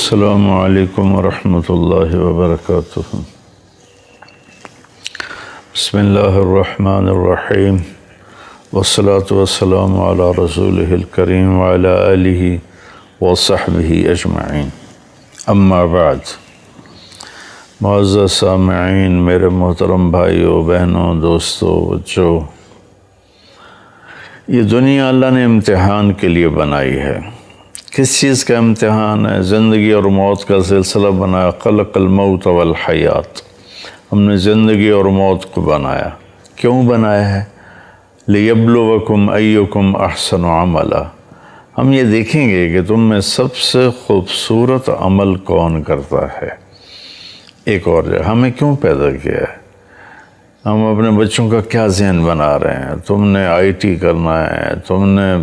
السلام علیکم ورحمۃ اللہ وبرکاتہ۔ بسم اللہ الرحمن الرحیم والصلاة والسلام علی رسولہ الکریم وعلی آلہ وصحبہ اجمعین، اما بعد۔ معزز سامعین، میرے محترم بھائیوں، بہنوں، دوستوں، بچوں، یہ دنیا اللہ نے امتحان کے لیے بنائی ہے۔ کس چیز کا امتحان ہے؟ زندگی اور موت کا سلسلہ بنایا۔ خلق الموت والحیات، ہم نے زندگی اور موت کو بنایا۔ کیوں بنایا ہے؟ لیبلوکم ایکم احسن عملا، ہم یہ دیکھیں گے کہ تم میں سب سے خوبصورت عمل کون کرتا ہے۔ ایک اور جگہ ہمیں کیوں پیدا کیا ہے، ہم اپنے بچوں کا کیا ذہن بنا رہے ہیں؟ تم نے آئی ٹی کرنا ہے، تم نے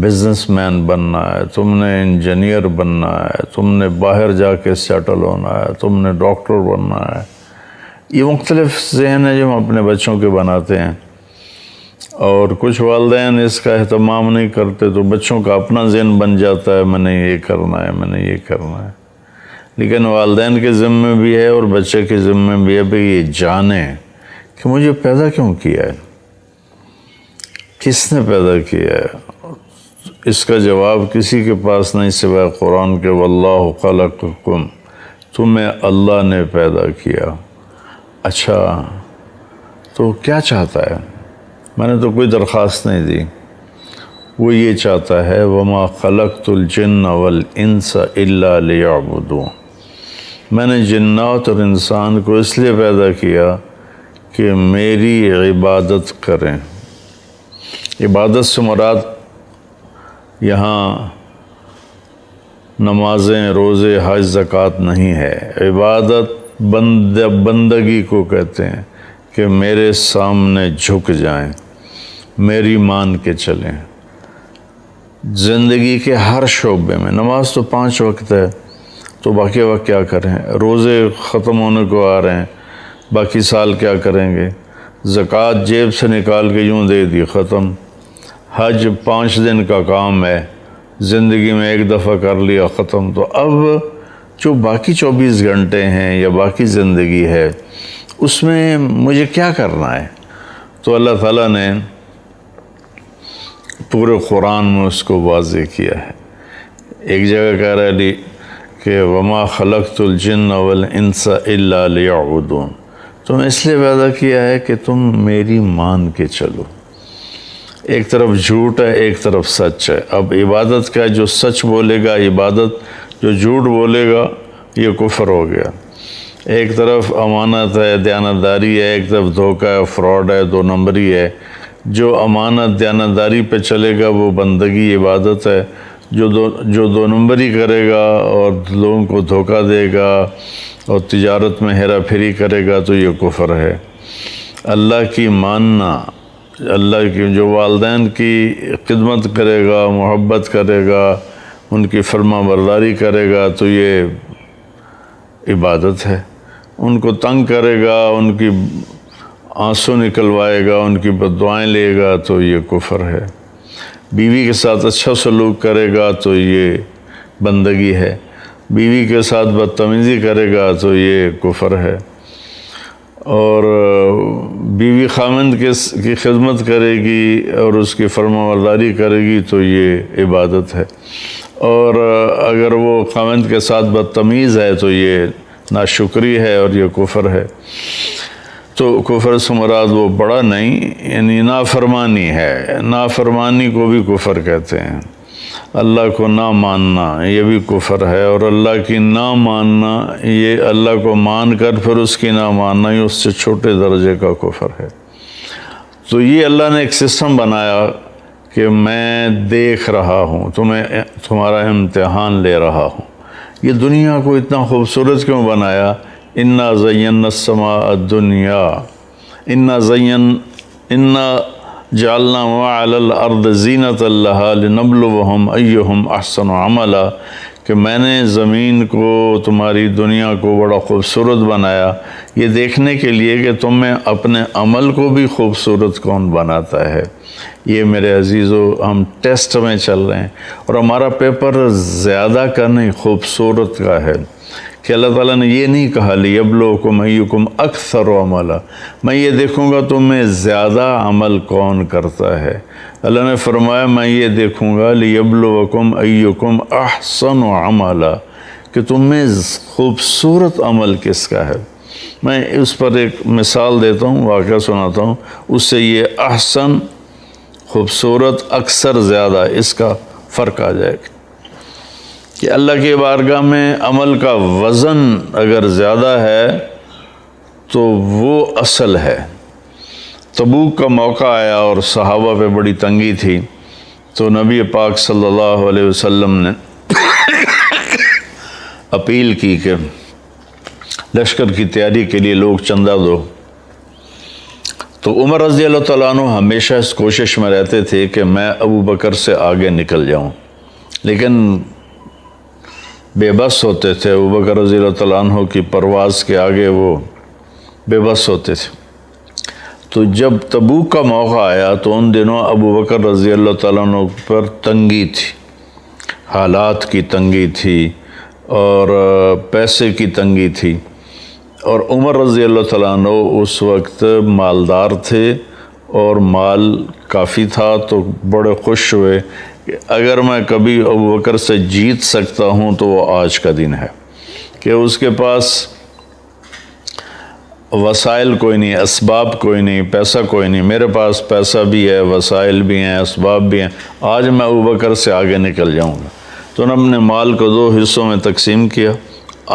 بزنس مین بننا ہے، تم نے انجینئر بننا ہے، تم نے باہر جا کے سیٹل ہونا ہے، تم نے ڈاکٹر بننا ہے۔ یہ مختلف ذہن ہے جو ہم اپنے بچوں کے بناتے ہیں، اور کچھ والدین اس کا اہتمام نہیں کرتے تو بچوں کا اپنا ذہن بن جاتا ہے، میں نے یہ کرنا ہے، میں نے یہ کرنا ہے۔ لیکن والدین کے ذمے بھی ہے اور بچے کے ذمے بھی ہے کہ یہ جانیں کہ مجھے پیدا کیوں کیا ہے، کس نے پیدا کیا ہے۔ اس کا جواب کسی کے پاس نہیں سوائے قرآن کے، واللہ خلقکم، تمہیں اللہ نے پیدا کیا۔ اچھا تو کیا چاہتا ہے؟ میں نے تو کوئی درخواست نہیں دی، وہ یہ چاہتا ہے وما خلقت الجن والانس الا لیعبدون، میں نے جنات اور انسان کو اس لیے پیدا کیا کہ میری عبادت کریں۔ عبادت سے مراد یہاں نمازیں، روزے، حج، زکوٰۃ نہیں ہے۔ عبادت بندگی کو کہتے ہیں کہ میرے سامنے جھک جائیں، میری مان کے چلیں۔ زندگی کے ہر شعبے میں، نماز تو 5 وقت ہے تو باقی وقت کیا کریں؟ روزے ختم ہونے کو آ رہے ہیں، باقی سال کیا کریں گے؟ زکوٰۃ جیب سے نکال کے یوں دے دی، ختم۔ حج 5 دن کا کام ہے، زندگی میں ایک دفعہ کر لیا، ختم۔ تو اب جو باقی 24 گھنٹے ہیں یا باقی زندگی ہے، اس میں مجھے کیا کرنا ہے؟ تو اللہ تعالیٰ نے پورے قرآن میں اس کو واضح کیا ہے۔ ایک جگہ کہہ رہا ہے کہ وما خلقت الجن والانس الا لیعبدون، تم اس لیے پیدا کیا ہے کہ تم میری مان کے چلو۔ ایک طرف جھوٹ ہے، ایک طرف سچ ہے۔ اب عبادت کا جو سچ بولے گا عبادت، جو جھوٹ بولے گا یہ کفر ہو گیا۔ ایک طرف امانت ہے، دیانتداری ہے، ایک طرف دھوکہ ہے، فراڈ ہے، 2 نمبری ہے۔ جو امانت دیانتداری پہ چلے گا وہ بندگی عبادت ہے، جو 2 نمبری کرے گا اور لوگوں کو دھوکہ دے گا اور تجارت میں ہیرا پھیری کرے گا تو یہ کفر ہے۔ اللہ کی ماننا، اللہ کی جو والدین کی خدمت کرے گا، محبت کرے گا، ان کی فرما برداری کرے گا تو یہ عبادت ہے۔ ان کو تنگ کرے گا، ان کی آنسو نکلوائے گا، ان کی بددعائیں لے گا تو یہ کفر ہے۔ بیوی کے ساتھ اچھا سلوک کرے گا تو یہ بندگی ہے، بیوی کے ساتھ بدتمیزی کرے گا تو یہ کفر ہے۔ اور بیوی خامند کی خدمت کرے گی اور اس کی فرما برداری کرے گی تو یہ عبادت ہے، اور اگر وہ خامند کے ساتھ بدتمیز ہے تو یہ ناشکری ہے اور یہ کفر ہے۔ تو کفر سے مراد وہ بڑا نہیں، یعنی نافرمانی ہے۔ نافرمانی کو بھی کفر کہتے ہیں۔ اللہ کو نہ ماننا یہ بھی کفر ہے، اور اللہ کی نہ ماننا، یہ اللہ کو مان کر پھر اس کی نہ ماننا، یہ اس سے چھوٹے درجے کا کفر ہے۔ تو یہ اللہ نے ایک سسٹم بنایا کہ میں دیکھ رہا ہوں، تمہارا امتحان لے رہا ہوں۔ یہ دنیا کو اتنا خوبصورت کیوں بنایا؟ انا زینا السماء الدنیا، انا جعلنا ما علی الارض زینۃ لہا لنبلوہم ایہم احسن عملا، کہ میں نے زمین کو، تمہاری دنیا کو بڑا خوبصورت بنایا یہ دیکھنے کے لیے کہ تم میں اپنے عمل کو بھی خوبصورت کون بناتا ہے۔ یہ میرے عزیزو ہم ٹیسٹ میں چل رہے ہیں، اور ہمارا پیپر زیادہ کا نہیں خوبصورت کا ہے کہ اللہ تعالیٰ نے یہ نہیں کہا لیبلوکم ایکم اکثر عملا، میں یہ دیکھوں گا تم میں زیادہ عمل کون کرتا ہے۔ اللہ نے فرمایا میں یہ دیکھوں گا لیبلوکم ایکم احسن عملا، کہ تم میں خوبصورت عمل کس کا ہے۔ میں اس پر ایک مثال دیتا ہوں، واقعہ سناتا ہوں، اس سے یہ احسن، خوبصورت، اکثر، زیادہ، اس کا فرق آ جائے گا کہ اللہ کی بارگاہ میں عمل کا وزن اگر زیادہ ہے تو وہ اصل ہے۔ تبوک کا موقع آیا اور صحابہ پہ بڑی تنگی تھی، تو نبی پاک صلی اللہ علیہ وسلم نے اپیل کی کہ لشکر کی تیاری کے لیے لوگ چندہ دو۔ تو عمر رضی اللہ تعالیٰ عنہ ہمیشہ اس کوشش میں رہتے تھے کہ میں ابو بکر سے آگے نکل جاؤں، لیکن بے بس ہوتے تھے۔ ابو بکر رضی اللہ تعالیٰ عنہ کی پرواز کے آگے وہ بے بس ہوتے تھے۔ تو جب تبوک کا موقع آیا تو ان دنوں ابو بکر رضی اللہ تعالیٰ عنہ پر تنگی تھی، حالات کی تنگی تھی اور پیسے کی تنگی تھی، اور عمر رضی اللہ تعالیٰ عنہ اس وقت مالدار تھے اور مال کافی تھا، تو بڑے خوش ہوئے کہ اگر میں کبھی ابو بکر سے جیت سکتا ہوں تو وہ آج کا دن ہے، کہ اس کے پاس وسائل کوئی نہیں، اسباب کوئی نہیں، پیسہ کوئی نہیں، میرے پاس پیسہ بھی ہے، وسائل بھی ہیں، اسباب بھی ہیں، آج میں ابو بکر سے آگے نکل جاؤں گا۔ تو انہوں نے مال کو 2 حصوں میں تقسیم کیا،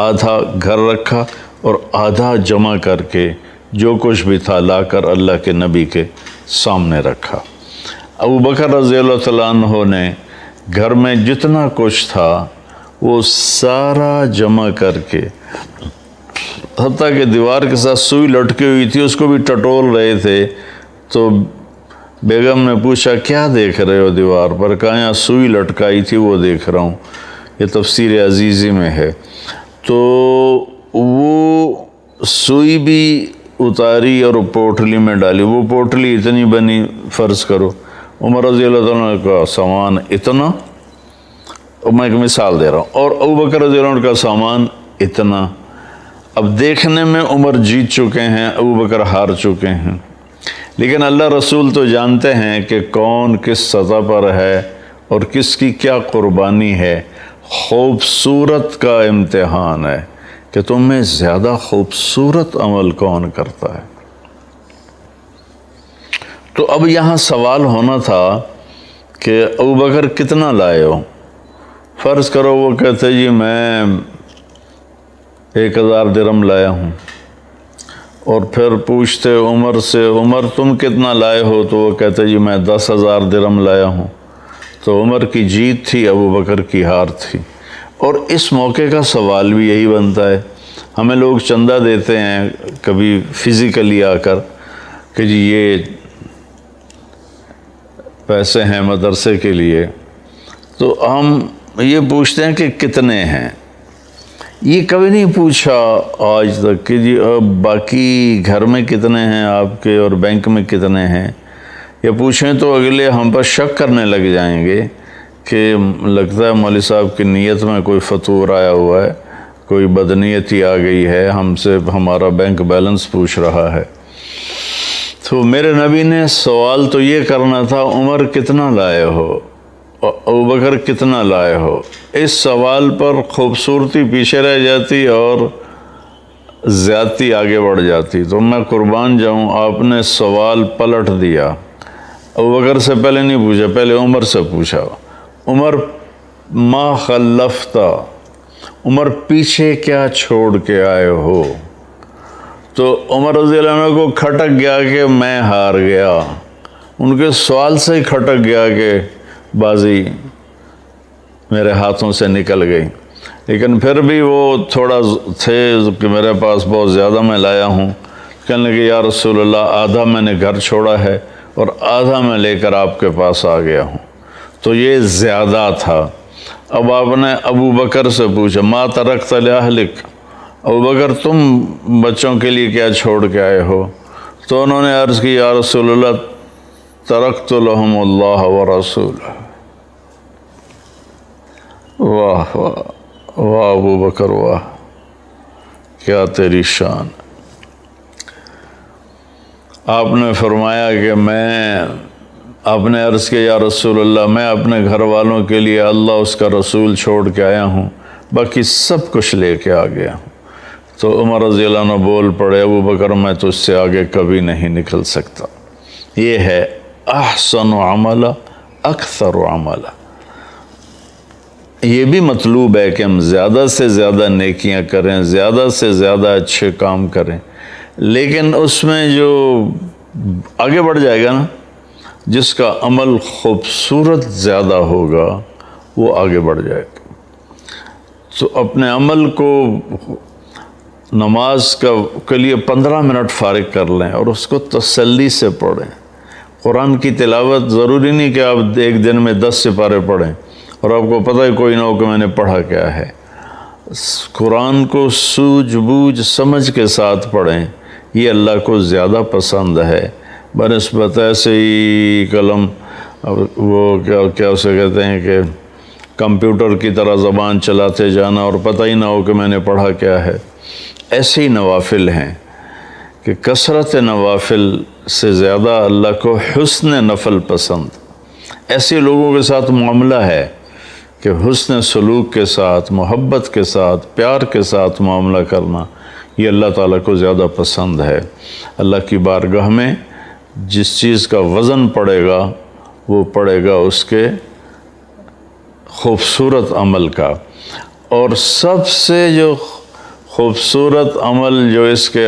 آدھا گھر رکھا اور آدھا جمع کر کے جو کچھ بھی تھا لا کر اللہ کے نبی کے سامنے رکھا۔ ابو بکر رضی اللہ تعالیٰ عنہ نے گھر میں جتنا کچھ تھا وہ سارا جمع کر کے، حتیٰ کہ دیوار کے ساتھ سوئی لٹکی ہوئی تھی اس کو بھی ٹٹول رہے تھے، تو بیگم نے پوچھا کیا دیکھ رہے ہو دیوار پر؟ کہا یہاں سوئی لٹکائی تھی وہ دیکھ رہا ہوں، یہ تفسیر عزیزی میں ہے۔ تو وہ سوئی بھی اتاری اور پوٹلی میں ڈالی، وہ پوٹلی اتنی بنی، فرض کرو عمر رضی اللہ تعالیٰ کا سامان اتنا، میں ایک مثال دے رہا ہوں، اور ابو بکر رضی اللہ عنہ کا سامان اتنا۔ اب دیکھنے میں عمر جیت چکے ہیں، ابو بکر ہار چکے ہیں، لیکن اللہ رسول تو جانتے ہیں کہ کون کس سطح پر ہے اور کس کی کیا قربانی ہے۔ خوبصورت کا امتحان ہے کہ تم میں زیادہ خوبصورت عمل کون کرتا ہے۔ تو اب یہاں سوال ہونا تھا کہ ابو بکر کتنا لائے ہو؟ فرض کرو وہ کہتے جی میں 1000 درہم لایا ہوں، اور پھر پوچھتے عمر سے عمر تم کتنا لائے ہو؟ تو وہ کہتے جی میں 10,000 درہم لایا ہوں۔ تو عمر کی جیت تھی، ابو بکر کی ہار تھی۔ اور اس موقع کا سوال بھی یہی بنتا ہے، ہمیں لوگ چندہ دیتے ہیں کبھی فزیکلی آ کر کہ جی یہ پیسے ہیں مدرسے کے لیے، تو ہم یہ پوچھتے ہیں کہ کتنے ہیں۔ یہ کبھی نہیں پوچھا آج تک کہ جی باقی گھر میں کتنے ہیں آپ کے اور بینک میں کتنے ہیں۔ یہ پوچھیں تو اگلے ہم پر شک کرنے لگ جائیں گے کہ لگتا ہے مولوی صاحب کی نیت میں کوئی فطور آیا ہوا ہے، کوئی بدنیتی آ گئی ہے، ہم سے ہمارا بینک بیلنس پوچھ رہا ہے۔ تو میرے نبی نے سوال تو یہ کرنا تھا عمر کتنا لائے ہو، ابو بکر کتنا لائے ہو۔ اس سوال پر خوبصورتی پیچھے رہ جاتی اور زیادتی آگے بڑھ جاتی۔ تو میں قربان جاؤں، آپ نے سوال پلٹ دیا، ابو بکر سے پہلے نہیں پوچھا، پہلے عمر سے پوچھا۔ عمر ما خلفتا، عمر پیچھے کیا چھوڑ کے آئے ہو؟ تو عمر رضی اللہ عنہ کو کھٹک گیا کہ میں ہار گیا، ان کے سوال سے ہی کھٹک گیا کہ بازی میرے ہاتھوں سے نکل گئی۔ لیکن پھر بھی وہ تھوڑا تھے کہ میرے پاس بہت زیادہ میں لایا ہوں، کہنے لگے یا رسول اللہ آدھا میں نے گھر چھوڑا ہے اور آدھا میں لے کر آپ کے پاس آ گیا ہوں۔ تو یہ زیادہ تھا۔ اب آپ نے ابو بکر سے پوچھا ما ترکت لأہلک، ابو بکر تم بچوں کے لیے کیا چھوڑ کے آئے ہو؟ تو انہوں نے عرض کی یا رسول اللہ ترکت لہم اللہ ورسولہ۔ واہ واہ واہ ابو بکر واہ، کیا تیری شان۔ آپ نے فرمایا کہ آپ نے عرض کیا یا رسول اللہ، میں اپنے گھر والوں کے لیے اللہ اس کا رسول چھوڑ کے آیا ہوں، باقی سب کچھ لے کے آ گیا ہوں۔ تو عمر رضی اللہ عنہ بول پڑے ابو بکر میں تو اس سے آگے کبھی نہیں نکل سکتا۔ یہ ہے احسن عملا اکثر عملا۔ یہ بھی مطلوب ہے کہ ہم زیادہ سے زیادہ نیکیاں کریں، زیادہ سے زیادہ اچھے کام کریں، لیکن اس میں جو آگے بڑھ جائے گا نا، جس کا عمل خوبصورت زیادہ ہوگا وہ آگے بڑھ جائے گا۔ تو اپنے عمل کو نماز کے لیے 15 منٹ فارغ کر لیں اور اس کو تسلی سے پڑھیں۔ قرآن کی تلاوت ضروری نہیں کہ آپ ایک دن میں 10 سپارے پڑھیں اور آپ کو پتہ ہی کوئی نہ ہو کہ میں نے پڑھا کیا ہے۔ قرآن کو سوجھ بوجھ سمجھ کے ساتھ پڑھیں، یہ اللہ کو زیادہ پسند ہے بنسبت ایسے ہی قلم وہ کیا اسے کہتے ہیں کہ کمپیوٹر کی طرح زبان چلاتے جانا اور پتہ ہی نہ ہو کہ میں نے پڑھا کیا ہے۔ ایسے ہی نوافل ہیں کہ کثرت نوافل سے زیادہ اللہ کو حسن نفل پسند۔ ایسے لوگوں کے ساتھ معاملہ ہے کہ حسن سلوک کے ساتھ، محبت کے ساتھ، پیار کے ساتھ معاملہ کرنا، یہ اللہ تعالیٰ کو زیادہ پسند ہے۔ اللہ کی بارگاہ میں جس چیز کا وزن پڑے گا وہ پڑے گا اس کے خوبصورت عمل کا۔ اور سب سے جو خوبصورت عمل جو اس کے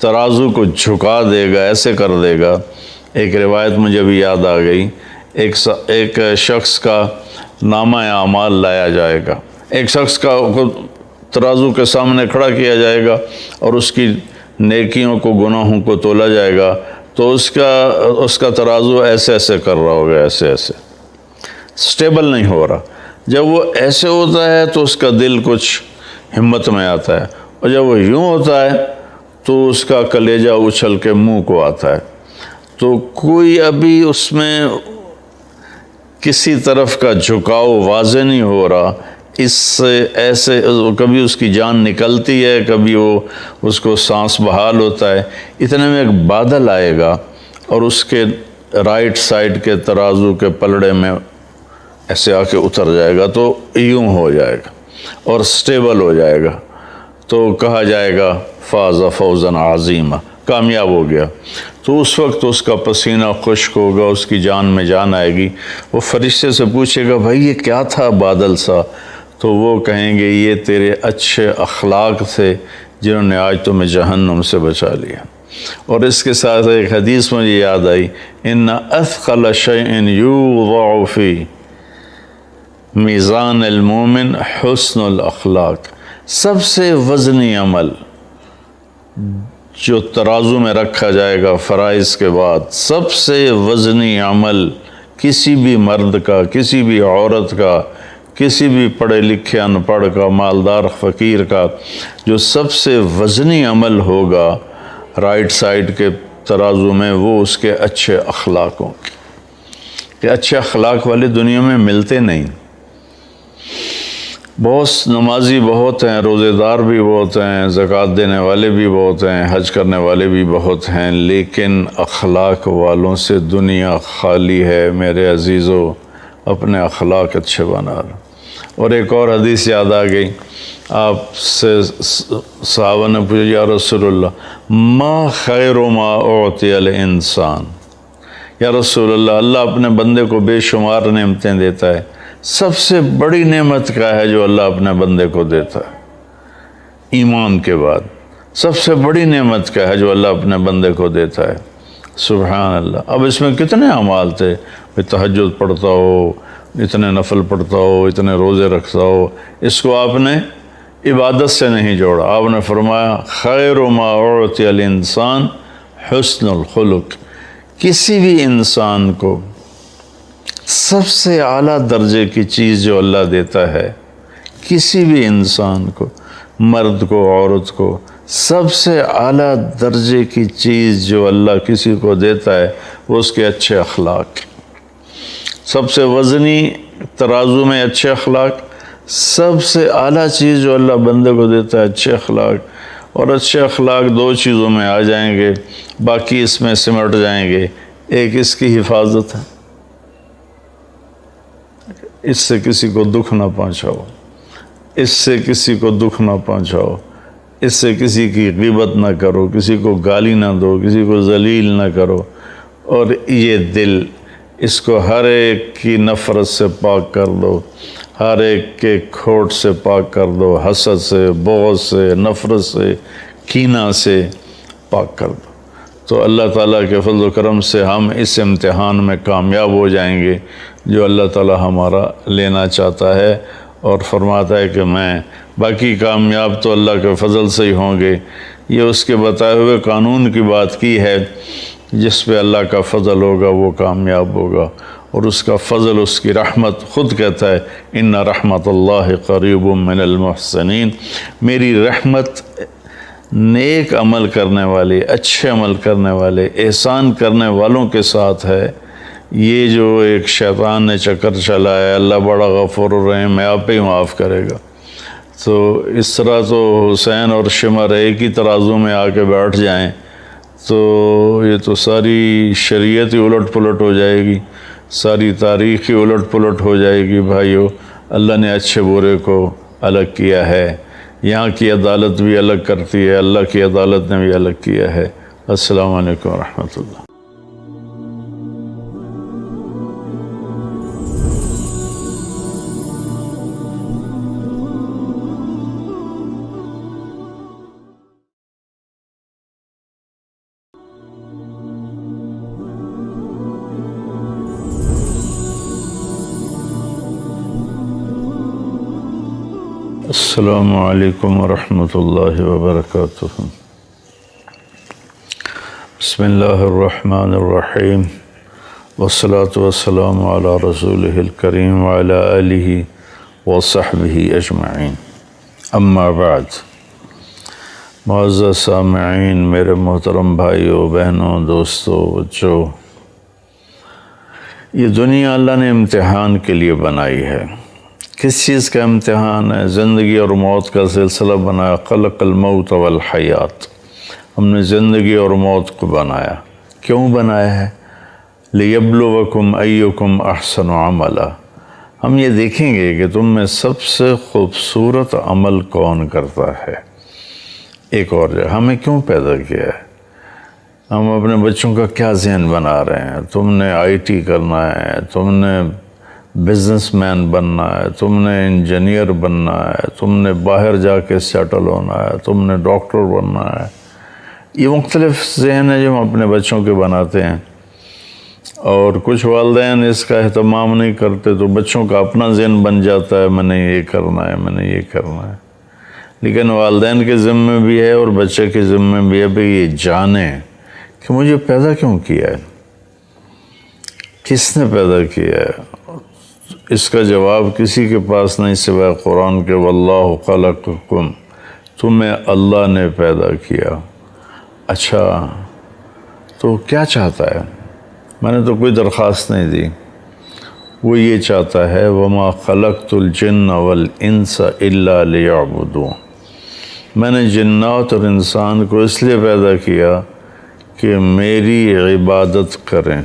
ترازو کو جھکا دے گا، ایسے کر دے گا، ایک روایت مجھے بھی یاد آ گئی، ایک شخص کا نامہ اعمال لایا جائے گا، ایک شخص کا ترازو کے سامنے کھڑا کیا جائے گا اور اس کی نیکیوں کو گناہوں کو تولا جائے گا، تو اس کا ترازو ایسے ایسے کر رہا ہوگا، ایسے ایسے سٹیبل نہیں ہو رہا۔ جب وہ ایسے ہوتا ہے تو اس کا دل کچھ ہمت میں آتا ہے، اور جب وہ یوں ہوتا ہے تو اس کا کلیجہ اچھل کے منہ کو آتا ہے۔ تو کوئی ابھی اس میں کسی طرف کا جھکاؤ واضح نہیں ہو رہا، اس سے ایسے کبھی اس کی جان نکلتی ہے، کبھی وہ اس کو سانس بحال ہوتا ہے، اتنے میں ایک بادل آئے گا اور اس کے رائٹ سائڈ کے ترازو کے پلڑے میں ایسے آ کے اتر جائے گا، تو یوں ہو جائے گا اور سٹیبل ہو جائے گا، تو کہا جائے گا فاز فوزا عظیما، کامیاب ہو گیا۔ تو اس وقت اس کا پسینہ خشک ہوگا، اس کی جان میں جان آئے گی۔ وہ فرشتے سے پوچھے گا بھائی یہ کیا تھا بادل سا؟ تو وہ کہیں گے یہ تیرے اچھے اخلاق تھے جنہوں نے آج تمہیں جہنم سے بچا لیا۔ اور اس کے ساتھ ایک حدیث مجھے یاد آئی، ان اثقل شیء یوضع فی میزان المومن حسن الاخلاق، سب سے وزنی عمل جو ترازو میں رکھا جائے گا فرائض کے بعد، سب سے وزنی عمل کسی بھی مرد کا، کسی بھی عورت کا، کسی بھی پڑھے لکھے ان پڑھ کا، مالدار فقیر کا، جو سب سے وزنی عمل ہوگا رائٹ سائڈ کے ترازو میں، وہ اس کے اچھے اخلاقوں کے۔ کہ اچھے اخلاق والے دنیا میں ملتے نہیں۔ بہت نمازی بہت ہیں، روزے دار بھی بہت ہیں، زکوٰۃ دینے والے بھی بہت ہیں، حج کرنے والے بھی بہت ہیں، لیکن اخلاق والوں سے دنیا خالی ہے۔ میرے عزیزو، اپنے اخلاق اچھے بنا رہے۔ اور ایک اور حدیث یاد آ گئی، آپ سے صحابہ نے پوچھا یا رسول اللہ ما خیر ما اعطی الانسان، یا رسول اللہ، اللہ اپنے بندے کو بے شمار نعمتیں دیتا ہے، سب سے بڑی نعمت کیا ہے جو اللہ اپنے بندے کو دیتا ہے؟ ایمان کے بعد سب سے بڑی نعمت کیا ہے جو اللہ اپنے بندے کو دیتا ہے؟ سبحان اللہ۔ اب اس میں کتنے اعمال تھے، تہجد پڑھتا ہو، اتنے نفل پڑھتا ہو، اتنے روزے رکھتا ہو، اس کو آپ نے عبادت سے نہیں جوڑا۔ آپ نے فرمایا خیر ما اعطی الانسان حسن الخلق، کسی بھی انسان کو سب سے اعلیٰ درجے کی چیز جو اللہ دیتا ہے، کسی بھی انسان کو، مرد کو، عورت کو، سب سے اعلیٰ درجے کی چیز جو اللہ کسی کو دیتا ہے وہ اس کے اچھے اخلاق. سب سے وزنی ترازو میں اچھے اخلاق. سب سے اعلیٰ چیز جو اللہ بندے کو دیتا ہے اچھے اخلاق. اور اچھے اخلاق دو چیزوں میں آ جائیں گے، باقی اس میں سمٹ جائیں گے. ایک اس کی حفاظت ہے، اس سے کسی کو دکھ نہ پہنچاؤ، اس سے کسی کو دکھ نہ پہنچاؤ، اس سے کسی کی غیبت نہ کرو، کسی کو گالی نہ دو، کسی کو ذلیل نہ کرو. اور یہ دل، اس کو ہر ایک کی نفرت سے پاک کر دو، ہر ایک کے کھوٹ سے پاک کر دو، حسد سے، بغض سے، نفرت سے، کینہ سے پاک کر دو. تو اللہ تعالیٰ کے فضل و کرم سے ہم اس امتحان میں کامیاب ہو جائیں گے جو اللہ تعالیٰ ہمارا لینا چاہتا ہے، اور فرماتا ہے کہ میں باقی کامیاب تو اللہ کے فضل سے ہی ہوں گے. یہ اس کے بتائے ہوئے قانون کی بات کی ہے، جس پہ اللہ کا فضل ہوگا وہ کامیاب ہوگا. اور اس کا فضل، اس کی رحمت، خود کہتا ہے ان رحمت اللہ قریب من المحسنین. میری رحمت نیک عمل کرنے والے، اچھے عمل کرنے والے، احسان کرنے والوں کے ساتھ ہے. یہ جو ایک شیطان نے چکر چلایا اللہ بڑا غفور الرحیم میں آپ ہی معاف کرے گا، تو اس طرح تو حسین اور شمر ایک ہی ترازو میں آ کے بیٹھ جائیں تو یہ تو ساری شریعت ہی الٹ پلٹ ہو جائے گی، ساری تاریخ ہی الٹ پلٹ ہو جائے گی. بھائیو، اللہ نے اچھے برے کو الگ کیا ہے. یہاں کی عدالت بھی الگ کرتی ہے، اللہ کی عدالت نے بھی الگ کیا ہے. السلام علیکم ورحمۃ اللہ. السلام علیکم ورحمۃ اللہ وبرکاتہ. بسم اللہ الرحمن الرحیم، والصلاة والسلام علی رسولہ الکریم وعلی آلہ وصحبہ اجمعین. اما بعد، معزز سامعین، میرے محترم بھائیوں، بہنوں، دوستوں، بچوں، یہ دنیا اللہ نے امتحان کے لیے بنائی ہے. کس چیز کا امتحان ہے؟ زندگی اور موت کا سلسلہ بنایا. خلق الموت والحیات، ہم نے زندگی اور موت کو بنایا. کیوں بنایا ہے؟ لیبلوکم ایکم احسن عملا. ہم یہ دیکھیں گے کہ تم میں سب سے خوبصورت عمل کون کرتا ہے. ایک اور جگہ ہمیں کیوں پیدا کیا ہے؟ ہم اپنے بچوں کا کیا ذہن بنا رہے ہیں؟ تم نے آئی ٹی کرنا ہے، تم نے بزنس مین بننا ہے، تم نے انجینئر بننا ہے، تم نے باہر جا کے سیٹل ہونا ہے، تم نے ڈاکٹر بننا ہے. یہ مختلف ذہن ہے جو ہم اپنے بچوں کے بناتے ہیں، اور کچھ والدین اس کا اہتمام نہیں کرتے تو بچوں کا اپنا ذہن بن جاتا ہے میں نے یہ کرنا ہے، میں نے یہ کرنا ہے. لیکن والدین کے ذمے بھی ہے اور بچے کے ذمے بھی ہے کہ یہ جانیں کہ مجھے پیدا کیوں کیا ہے، کس نے پیدا کیا ہے. اس کا جواب کسی کے پاس نہیں سوائے قرآن کے. واللہ خلقکم، تمہیں اللہ نے پیدا کیا. اچھا، تو کیا چاہتا ہے؟ میں نے تو کوئی درخواست نہیں دی. وہ یہ چاہتا ہے وما خلقت الجن والانس الا لیعبدون. میں نے جنات اور انسان کو اس لیے پیدا کیا کہ میری عبادت کریں.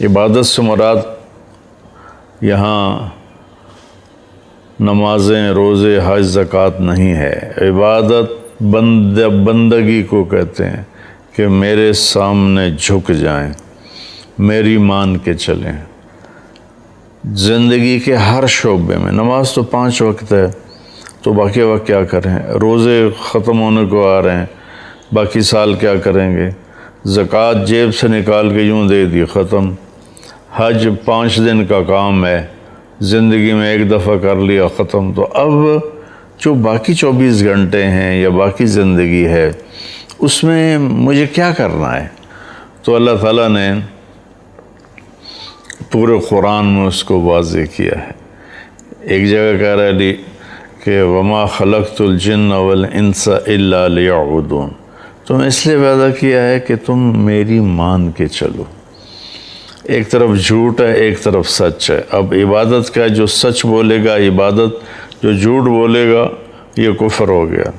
عبادت سے مراد یہاں نمازیں، روزے، حج، زکوٰۃ نہیں ہے. عبادت بندگی کو کہتے ہیں کہ میرے سامنے جھک جائیں، میری مان کے چلیں. زندگی کے ہر شعبے میں، نماز تو 5 وقت ہے تو باقی وقت کیا کریں؟ روزے ختم ہونے کو آ رہے ہیں، باقی سال کیا کریں گے؟ زکوٰۃ جیب سے نکال کے یوں دے دی، ختم. حج 5 دن کا کام ہے، زندگی میں 1 دفعہ کر لیا، ختم. تو اب جو باقی 24 گھنٹے ہیں یا باقی زندگی ہے اس میں مجھے کیا کرنا ہے؟ تو اللہ تعالیٰ نے پورے قرآن میں اس کو واضح کیا ہے. ایک جگہ کہہ رہا ہے کہ وما خلقت الجن والانس الا لیعبدون، تم اس لیے پیدا کیا ہے کہ تم میری مان کے چلو۔ ایک طرف جھوٹ ہے، ایک طرف سچ ہے۔ اب عبادت کا جو سچ بولے گا عبادت، جو جھوٹ بولے گا یہ کفر ہو گیا۔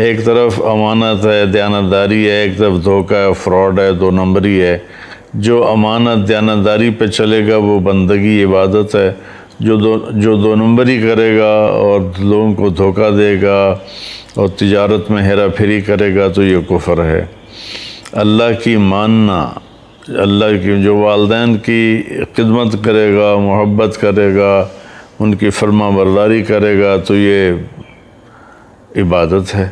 ایک طرف امانت ہے، دیانتداری ہے، ایک طرف دھوکہ ہے، فراڈ ہے، دو نمبری ہے۔ جو امانت دیانتداری پہ چلے گا وہ بندگی عبادت ہے، جو دو نمبری کرے گا اور لوگوں کو دھوکہ دے گا اور تجارت میں ہیرا پھیری کرے گا تو یہ کفر ہے۔ اللہ کی ماننا، اللہ کی جو والدین کی خدمت کرے گا، محبت کرے گا، ان کی فرما برداری کرے گا تو یہ عبادت ہے۔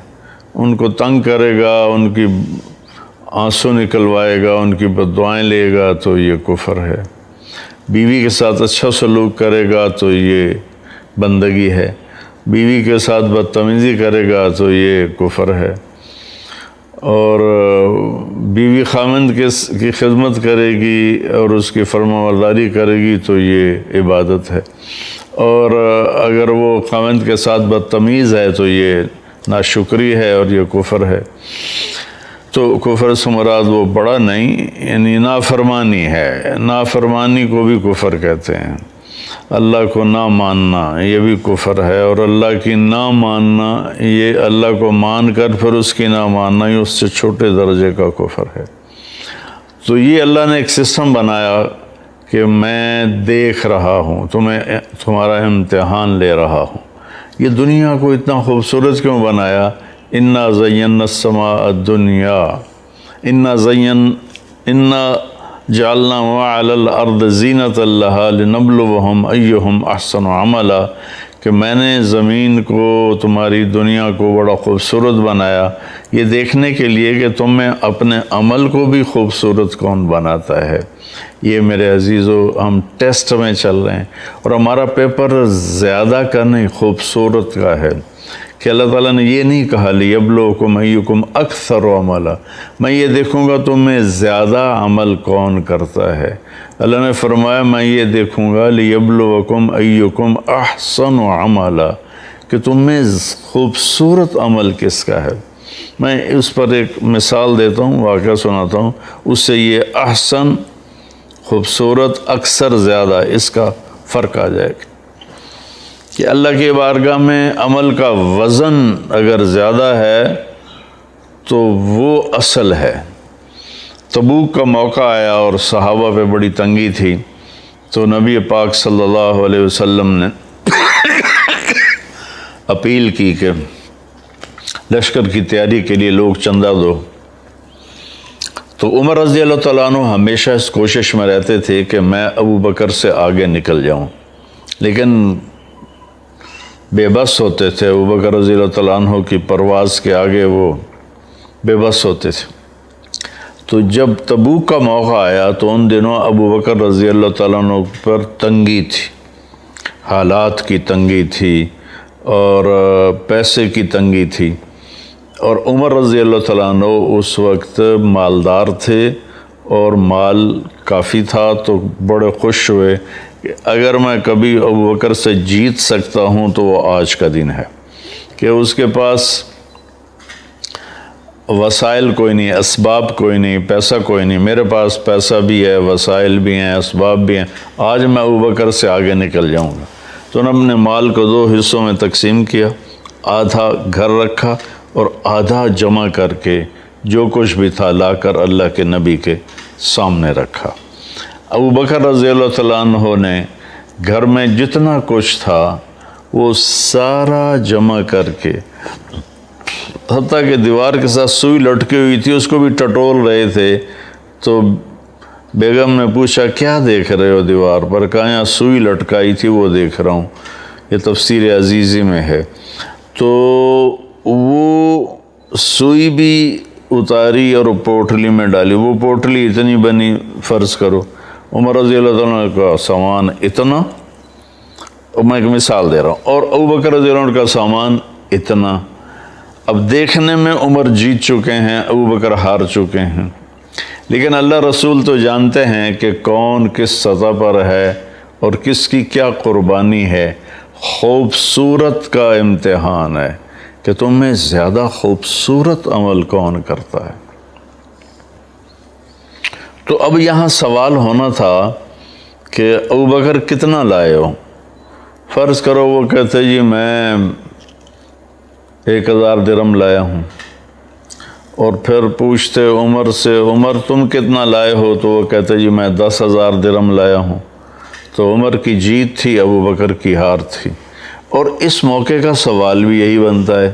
ان کو تنگ کرے گا، ان کی آنسو نکلوائے گا، ان کی بددعائیں لے گا تو یہ کفر ہے۔ بیوی کے ساتھ اچھا سلوک کرے گا تو یہ بندگی ہے، بیوی کے ساتھ بدتمیزی کرے گا تو یہ کفر ہے۔ اور بیوی خامند کی خدمت کرے گی اور اس کی فرما برداری کرے گی تو یہ عبادت ہے، اور اگر وہ خامند کے ساتھ بدتمیز ہے تو یہ ناشکری ہے اور یہ کفر ہے۔ تو کفر سے مراد وہ بڑا نہیں، یعنی نافرمانی ہے۔ نافرمانی کو بھی کفر کہتے ہیں۔ اللہ کو نہ ماننا یہ بھی کفر ہے، اور اللہ کی نہ ماننا، یہ اللہ کو مان کر پھر اس کی نہ ماننا، یہ اس سے چھوٹے درجے کا کفر ہے۔ تو یہ اللہ نے ایک سسٹم بنایا کہ میں دیکھ رہا ہوں، تمہارا امتحان لے رہا ہوں۔ یہ دنیا کو اتنا خوبصورت کیوں بنایا؟ انا زینا السماء الدنیا انا جعلنا ما علی الارض زینۃ لہا لنبلوہم ایہم احسن عملا، کہ میں نے زمین کو، تمہاری دنیا کو بڑا خوبصورت بنایا یہ دیکھنے کے لیے کہ تم میں اپنے عمل کو بھی خوبصورت کون بناتا ہے۔ یہ میرے عزیزو ہم ٹیسٹ میں چل رہے ہیں، اور ہمارا پیپر زیادہ کا نہیں خوبصورت کا ہے، کہ اللہ تعالیٰ نے یہ نہیں کہا لیبلوکم ایکم اکثر عملا، میں یہ دیکھوں گا تم میں زیادہ عمل کون کرتا ہے۔ اللہ نے فرمایا میں یہ دیکھوں گا لیبلوکم ایکم احسن عملا، کہ تم میں خوبصورت عمل کس کا ہے۔ میں اس پر ایک مثال دیتا ہوں، واقعہ سناتا ہوں، اس سے یہ احسن، خوبصورت، اکثر، زیادہ، اس کا فرق آ جائے گا کہ اللہ کی بارگاہ میں عمل کا وزن اگر زیادہ ہے تو وہ اصل ہے۔ تبوک کا موقع آیا اور صحابہ پہ بڑی تنگی تھی، تو نبی پاک صلی اللہ علیہ وسلم نے اپیل کی کہ لشکر کی تیاری کے لیے لوگ چندہ دو۔ تو عمر رضی اللہ تعالیٰ عنہ ہمیشہ اس کوشش میں رہتے تھے کہ میں ابو بکر سے آگے نکل جاؤں، لیکن بے بس ہوتے تھے۔ ابو بکر رضی اللہ تعالیٰ عنہ کی پرواز کے آگے وہ بے بس ہوتے تھے۔ تو جب تبوک کا موقع آیا تو ان دنوں ابو بکر رضی اللہ تعالیٰ عنہ پر تنگی تھی، حالات کی تنگی تھی اور پیسے کی تنگی تھی، اور عمر رضی اللہ تعالیٰ عنہ اس وقت مالدار تھے اور مال کافی تھا، تو بڑے خوش ہوئے کہ اگر میں کبھی ابو بکر سے جیت سکتا ہوں تو وہ آج کا دن ہے، کہ اس کے پاس وسائل کوئی نہیں، اسباب کوئی نہیں، پیسہ کوئی نہیں، میرے پاس پیسہ بھی ہے، وسائل بھی ہیں، اسباب بھی ہیں، آج میں ابو بکر سے آگے نکل جاؤں گا۔ تو انہوں نے اپنے مال کو 2 حصوں میں تقسیم کیا، آدھا گھر رکھا اور آدھا جمع کر کے جو کچھ بھی تھا لا کر اللہ کے نبی کے سامنے رکھا۔ ابو بکر رضی اللہ تعالیٰ عنہ نے گھر میں جتنا کچھ تھا وہ سارا جمع کر کے، حتیٰ کہ دیوار کے ساتھ سوئی لٹکی ہوئی تھی اس کو بھی ٹٹول رہے تھے، تو بیگم نے پوچھا کیا دیکھ رہے ہو دیوار پر؟ کہا یہاں سوئی لٹکائی تھی وہ دیکھ رہا ہوں، یہ تفسیر عزیزی میں ہے۔ تو وہ سوئی بھی اتاری اور پوٹلی میں ڈالی، وہ پوٹلی اتنی بنی، فرض کرو عمر رضی اللہ عنہ کا سامان اتنا، میں ایک مثال دے رہا ہوں، اور ابو بکر رضی اللہ عنہ کا سامان اتنا۔ اب دیکھنے میں عمر جیت چکے ہیں، ابو بکر ہار چکے ہیں، لیکن اللہ رسول تو جانتے ہیں کہ کون کس سطح پر ہے اور کس کی کیا قربانی ہے۔ خوبصورت کا امتحان ہے کہ تم میں زیادہ خوبصورت عمل کون کرتا ہے۔ تو اب یہاں سوال ہونا تھا کہ ابوبکر کتنا لائے ہو؟ فرض کرو وہ کہتے جی میں 1000 درہم لایا ہوں، اور پھر پوچھتے عمر سے عمر تم کتنا لائے ہو؟ تو وہ کہتے جی میں 10,000 درہم لایا ہوں۔ تو عمر کی جیت تھی، ابوبکر کی ہار تھی۔ اور اس موقع کا سوال بھی یہی بنتا ہے،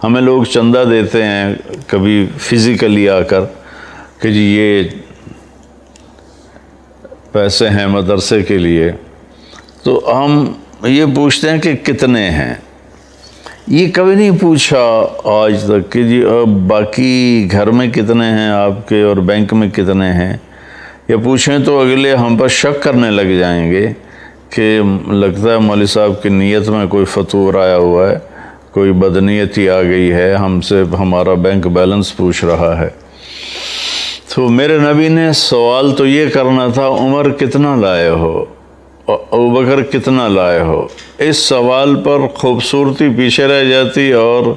ہمیں لوگ چندہ دیتے ہیں کبھی فزیکلی آ کر کہ جی یہ پیسے ہیں مدرسے کے لیے، تو ہم یہ پوچھتے ہیں کہ کتنے ہیں۔ یہ کبھی نہیں پوچھا آج تک کہ جی باقی گھر میں کتنے ہیں آپ کے اور بینک میں کتنے ہیں، یا پوچھیں تو اگلے ہم پر شک کرنے لگ جائیں گے کہ لگتا ہے مولوی صاحب کی نیت میں کوئی فتور آیا ہوا ہے، کوئی بدنیتی آ گئی ہے، ہم سے ہمارا بینک بیلنس پوچھ رہا ہے۔ تو میرے نبی نے سوال تو یہ کرنا تھا عمر کتنا لائے ہو، ابوبکر کتنا لائے ہو۔ اس سوال پر خوبصورتی پیچھے رہ جاتی اور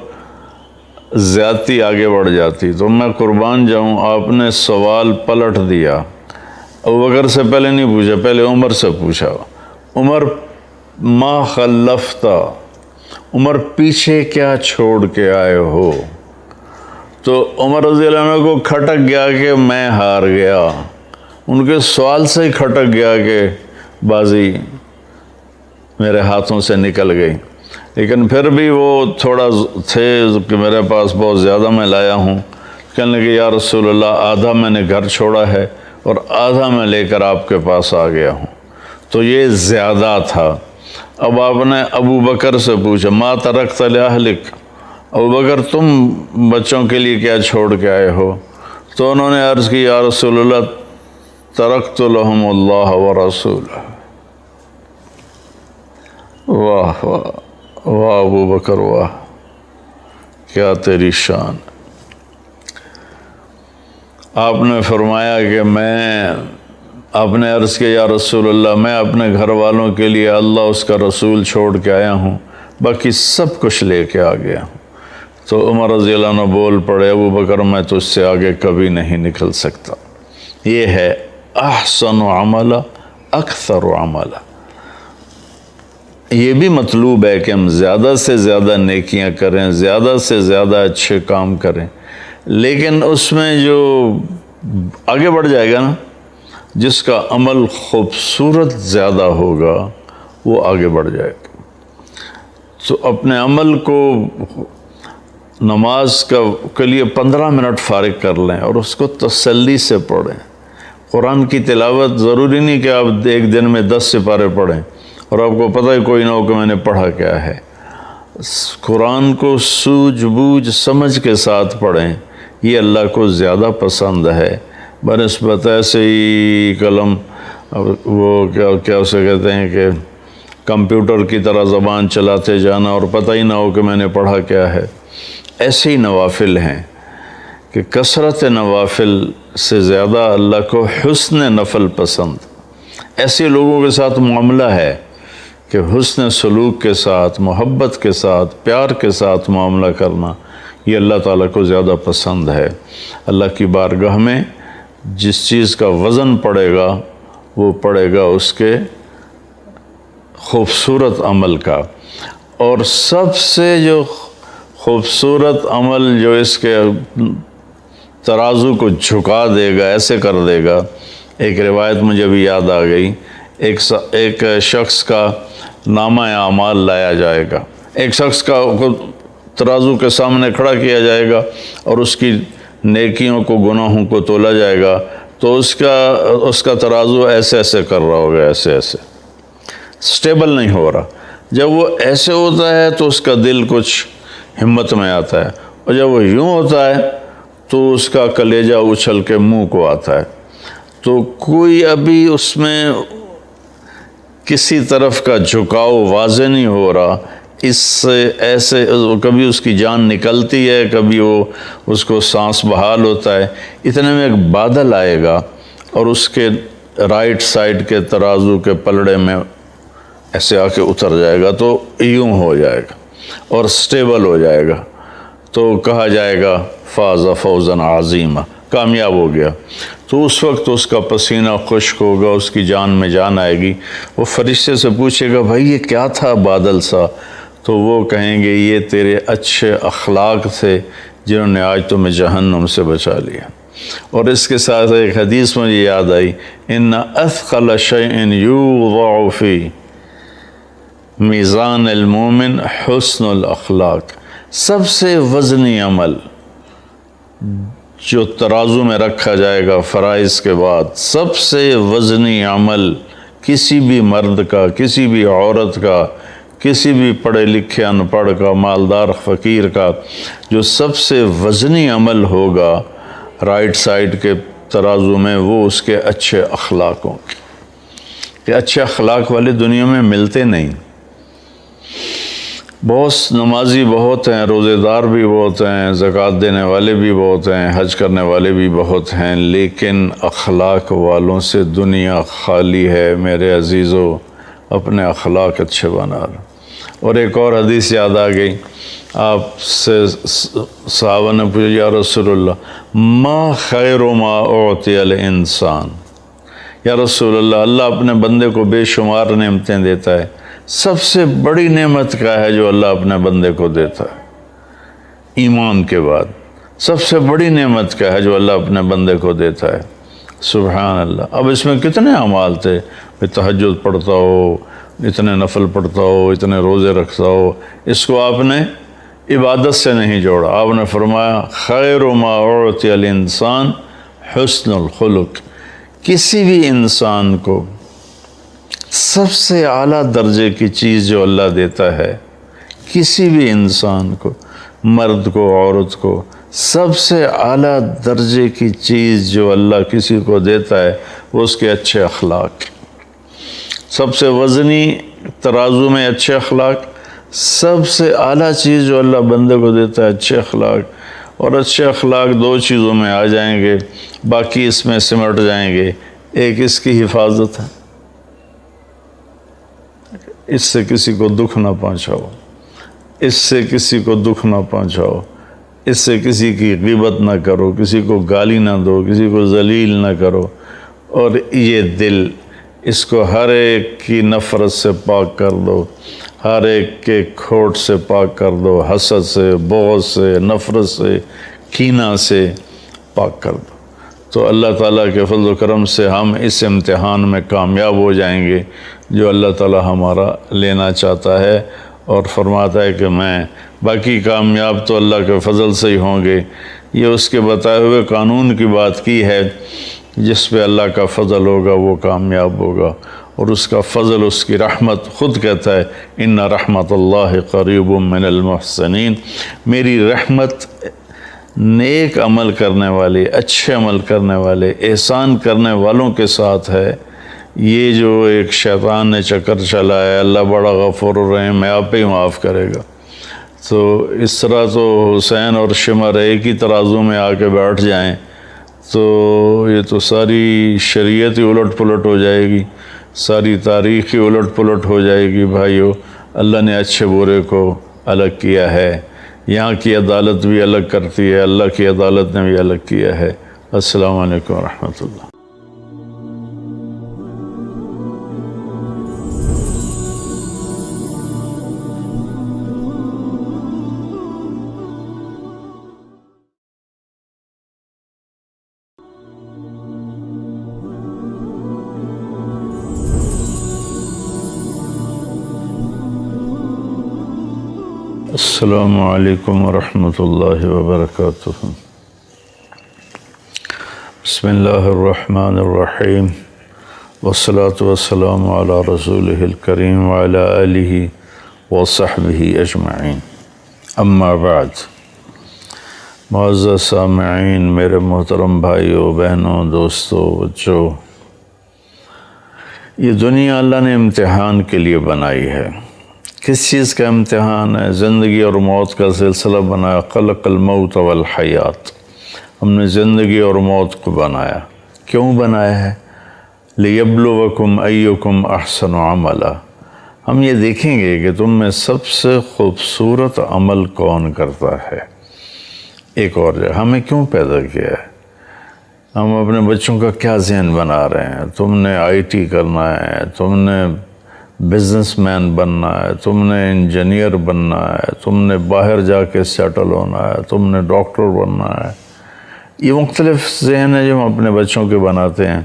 زیادتی آگے بڑھ جاتی۔ تو میں قربان جاؤں، آپ نے سوال پلٹ دیا، ابوبکر سے پہلے نہیں پوچھا، پہلے عمر سے پوچھا۔ عمر ما خلفتا، عمر پیچھے کیا چھوڑ کے آئے ہو؟ تو عمر رضی اللہ عنہ کو کھٹک گیا کہ میں ہار گیا، ان کے سوال سے ہی کھٹک گیا کہ بازی میرے ہاتھوں سے نکل گئی۔ لیکن پھر بھی وہ تھوڑا تھے کہ میرے پاس بہت زیادہ میں لایا ہوں، کہنے لگے یا رسول اللہ آدھا میں نے گھر چھوڑا ہے اور آدھا میں لے کر آپ کے پاس آ گیا ہوں۔ تو یہ زیادہ تھا۔ اب آپ نے ابوبکر سے پوچھا ما ترکت لأہلک، ابوبکر تم بچوں کے لیے کیا چھوڑ کے آئے ہو؟ تو انہوں نے عرض کی یا رسول اللہ ترکت لہم اللہ ورسولہ۔ واہ واہ واہ ابوبکر واہ، کیا تیری شان۔ آپ نے فرمایا کہ آپ نے عرض کیا یا رسول اللہ میں اپنے گھر والوں کے لیے اللہ اس کا رسول چھوڑ کے آیا ہوں، باقی سب کچھ لے کے آ گیا ہوں۔ تو عمر رضی اللہ عنہ بول پڑے ابوبکر میں تو اس سے آگے کبھی نہیں نکل سکتا۔ یہ ہے احسن عملا اکثر عملا۔ یہ بھی مطلوب ہے کہ ہم زیادہ سے زیادہ نیکیاں کریں، زیادہ سے زیادہ اچھے کام کریں، لیکن اس میں جو آگے بڑھ جائے گا نا، جس کا عمل خوبصورت زیادہ ہوگا وہ آگے بڑھ جائے گا۔ تو اپنے عمل کو نماز کے لیے 15 منٹ فارغ کر لیں اور اس کو تسلی سے پڑھیں۔ قرآن کی تلاوت ضروری نہیں کہ آپ ایک دن میں 10 سپارے پڑھیں اور آپ کو پتہ ہی کوئی نہ ہو کہ میں نے پڑھا کیا ہے۔ قرآن کو سوجھ بوجھ سمجھ کے ساتھ پڑھیں، یہ اللہ کو زیادہ پسند ہے بنسبت ایسے ہی قلم وہ کیا اسے کہتے ہیں کہ کمپیوٹر کی طرح زبان چلاتے جانا اور پتہ ہی نہ ہو کہ میں نے پڑھا کیا ہے۔ ایسے ہی نوافل ہیں کہ کثرت نوافل سے زیادہ اللہ کو حسن نفل پسند۔ ایسے لوگوں کے ساتھ معاملہ ہے کہ حسن سلوک کے ساتھ، محبت کے ساتھ، پیار کے ساتھ معاملہ کرنا یہ اللہ تعالیٰ کو زیادہ پسند ہے۔ اللہ کی بارگاہ میں جس چیز کا وزن پڑے گا وہ پڑے گا اس کے خوبصورت عمل کا۔ اور سب سے جو خوبصورت عمل جو اس کے ترازو کو جھکا دے گا، ایسے کر دے گا، ایک روایت مجھے بھی یاد آ گئی، ایک شخص کا نامہ اعمال لایا جائے گا، ایک شخص کا ترازو کے سامنے کھڑا کیا جائے گا اور اس کی نیکیوں کو گناہوں کو تولا جائے گا، تو اس کا ترازو ایسے ایسے کر رہا ہوگا، ایسے ایسے سٹیبل نہیں ہو رہا۔ جب وہ ایسے ہوتا ہے تو اس کا دل کچھ ہمت میں آتا ہے، اور جب وہ یوں ہوتا ہے تو اس کا کلیجہ اچھل کے منہ کو آتا ہے۔ تو کوئی ابھی اس میں کسی طرف کا جھکاؤ واضح نہیں ہو رہا، اس سے ایسے کبھی اس کی جان نکلتی ہے، کبھی وہ اس کو سانس بحال ہوتا ہے۔ اتنے میں ایک بادل آئے گا اور اس کے رائٹ سائڈ کے ترازو کے پلڑے میں ایسے آ کے اتر جائے گا تو یوں ہو جائے گا اور سٹیبل ہو جائے گا، تو کہا جائے گا فاز فوزن عظیمہ، کامیاب ہو گیا۔ تو اس وقت اس کا پسینہ خشک ہوگا، اس کی جان میں جان آئے گی۔ وہ فرشتے سے پوچھے گا بھائی یہ کیا تھا بادل سا؟ تو وہ کہیں گے یہ تیرے اچھے اخلاق تھے جنہوں نے آج تمہیں جہنم سے بچا لیا۔ اور اس کے ساتھ ایک حدیث مجھے یاد آئی، ان اثقل شیء یوضع فی میزان المومن حسن الاخلاق، سب سے وزنی عمل جو ترازو میں رکھا جائے گا فرائض کے بعد، سب سے وزنی عمل کسی بھی مرد کا، کسی بھی عورت کا، کسی بھی پڑھے لکھے ان پڑھ کا، مالدار فقیر کا، جو سب سے وزنی عمل ہوگا رائٹ سائڈ کے ترازو میں، وہ اس کے اچھے اخلاقوں کی، کہ اچھے اخلاق والے دنیا میں ملتے نہیں۔ بہت نمازی بہت ہیں، روزے دار بھی بہت ہیں، زکوٰۃ دینے والے بھی بہت ہیں، حج کرنے والے بھی بہت ہیں، لیکن اخلاق والوں سے دنیا خالی ہے۔ میرے عزیزو، اپنے اخلاق اچھے بنا لو۔ اور ایک اور حدیث یاد آ گئی، آپ سے صحابہ نے پوچھا یا رسول اللہ ما خیر ما اعطی الانسان، یا رسول اللہ، اللہ اپنے بندے کو بے شمار نعمتیں دیتا ہے، سب سے بڑی نعمت کیا ہے جو اللہ اپنے بندے کو دیتا ہے؟ ایمان کے بعد سب سے بڑی نعمت کیا ہے جو اللہ اپنے بندے کو دیتا ہے؟ سبحان اللہ۔ اب اس میں کتنے اعمال تھے، تہجد پڑھتا ہو، اتنے نفل پڑھتا ہو، اتنے روزے رکھتا ہو، اس کو آپ نے عبادت سے نہیں جوڑا۔ آپ نے فرمایا خیر ما اعطی الانسان حسن الخلق، کسی بھی انسان کو سب سے اعلیٰ درجے کی چیز جو اللہ دیتا ہے، کسی بھی انسان کو، مرد کو، عورت کو، سب سے اعلیٰ درجے کی چیز جو اللہ کسی کو دیتا ہے وہ اس کے اچھے اخلاق۔ سب سے وزنی ترازو میں اچھے اخلاق، سب سے اعلیٰ چیز جو اللہ بندے کو دیتا ہے اچھے اخلاق۔ اور اچھے اخلاق دو چیزوں میں آ جائیں گے، باقی اس میں سمٹ جائیں گے۔ ایک اس کی حفاظت ہے، اس سے کسی کو دکھ نہ پہنچاؤ، اس سے کسی کو دکھ نہ پہنچاؤ، اس سے کسی کی غیبت نہ کرو، کسی کو گالی نہ دو، کسی کو ذلیل نہ کرو۔ اور یہ دل، اس کو ہر ایک کی نفرت سے پاک کر دو، ہر ایک کے کھوٹ سے پاک کر دو، حسد سے، بغض سے، نفرت سے، کینہ سے پاک کر دو۔ تو اللہ تعالیٰ کے فضل و کرم سے ہم اس امتحان میں کامیاب ہو جائیں گے جو اللہ تعالیٰ ہمارا لینا چاہتا ہے، اور فرماتا ہے کہ میں باقی کامیاب تو اللہ کے فضل سے ہی ہوں گے۔ یہ اس کے بتائے ہوئے قانون کی بات کی ہے، جس پہ اللہ کا فضل ہوگا وہ کامیاب ہوگا، اور اس کا فضل، اس کی رحمت، خود کہتا ہے ان رحمت اللہ قریب من المحسنین، میری رحمت نیک عمل کرنے والے، اچھے عمل کرنے والے، احسان کرنے والوں کے ساتھ ہے۔ یہ جو ایک شیطان نے چکر چلایا، اللہ بڑا غفور الرحیم ہے، آپ ہی معاف کرے گا، تو اس طرح تو حسین اور شمر ایک ہی ترازو میں آ کے بیٹھ جائیں تو یہ تو ساری شریعت ہی الٹ پلٹ ہو جائے گی، ساری تاریخ ہی الٹ پلٹ ہو جائے گی۔ بھائیو، اللہ نے اچھے برے کو الگ کیا ہے، یہاں کی عدالت بھی الگ کرتی ہے، اللہ کی عدالت نے بھی الگ کیا ہے۔ السلام علیکم ورحمۃ اللہ۔ السلام علیکم ورحمۃ اللہ وبرکاتہ۔ بسم اللہ الرحمن الرحیم، والصلاة والسلام علی رسولہ الکریم وعلی آلہ وصحبہ اجمعین، اما بعد۔ معزز سامعین، میرے محترم بھائیوں، بہنوں، دوستوں، بچوں، یہ دنیا اللہ نے امتحان کے لیے بنائی ہے۔ کس چیز کا امتحان ہے؟ زندگی اور موت کا سلسلہ بنایا۔ خلق الموت والحیات، ہم نے زندگی اور موت کو بنایا۔ کیوں بنایا ہے؟ لیبلوکم ایکم احسن عملا، ہم یہ دیکھیں گے کہ تم میں سب سے خوبصورت عمل کون کرتا ہے۔ ایک اور جگہ ہمیں کیوں پیدا کیا ہے، ہم اپنے بچوں کا کیا ذہن بنا رہے ہیں، تم نے آئی ٹی کرنا ہے، تم نے بزنس مین بننا ہے، تم نے انجینئر بننا ہے، تم نے باہر جا کے سیٹل ہونا ہے، تم نے ڈاکٹر بننا ہے۔ یہ مختلف ذہن ہے جو ہم اپنے بچوں کے بناتے ہیں،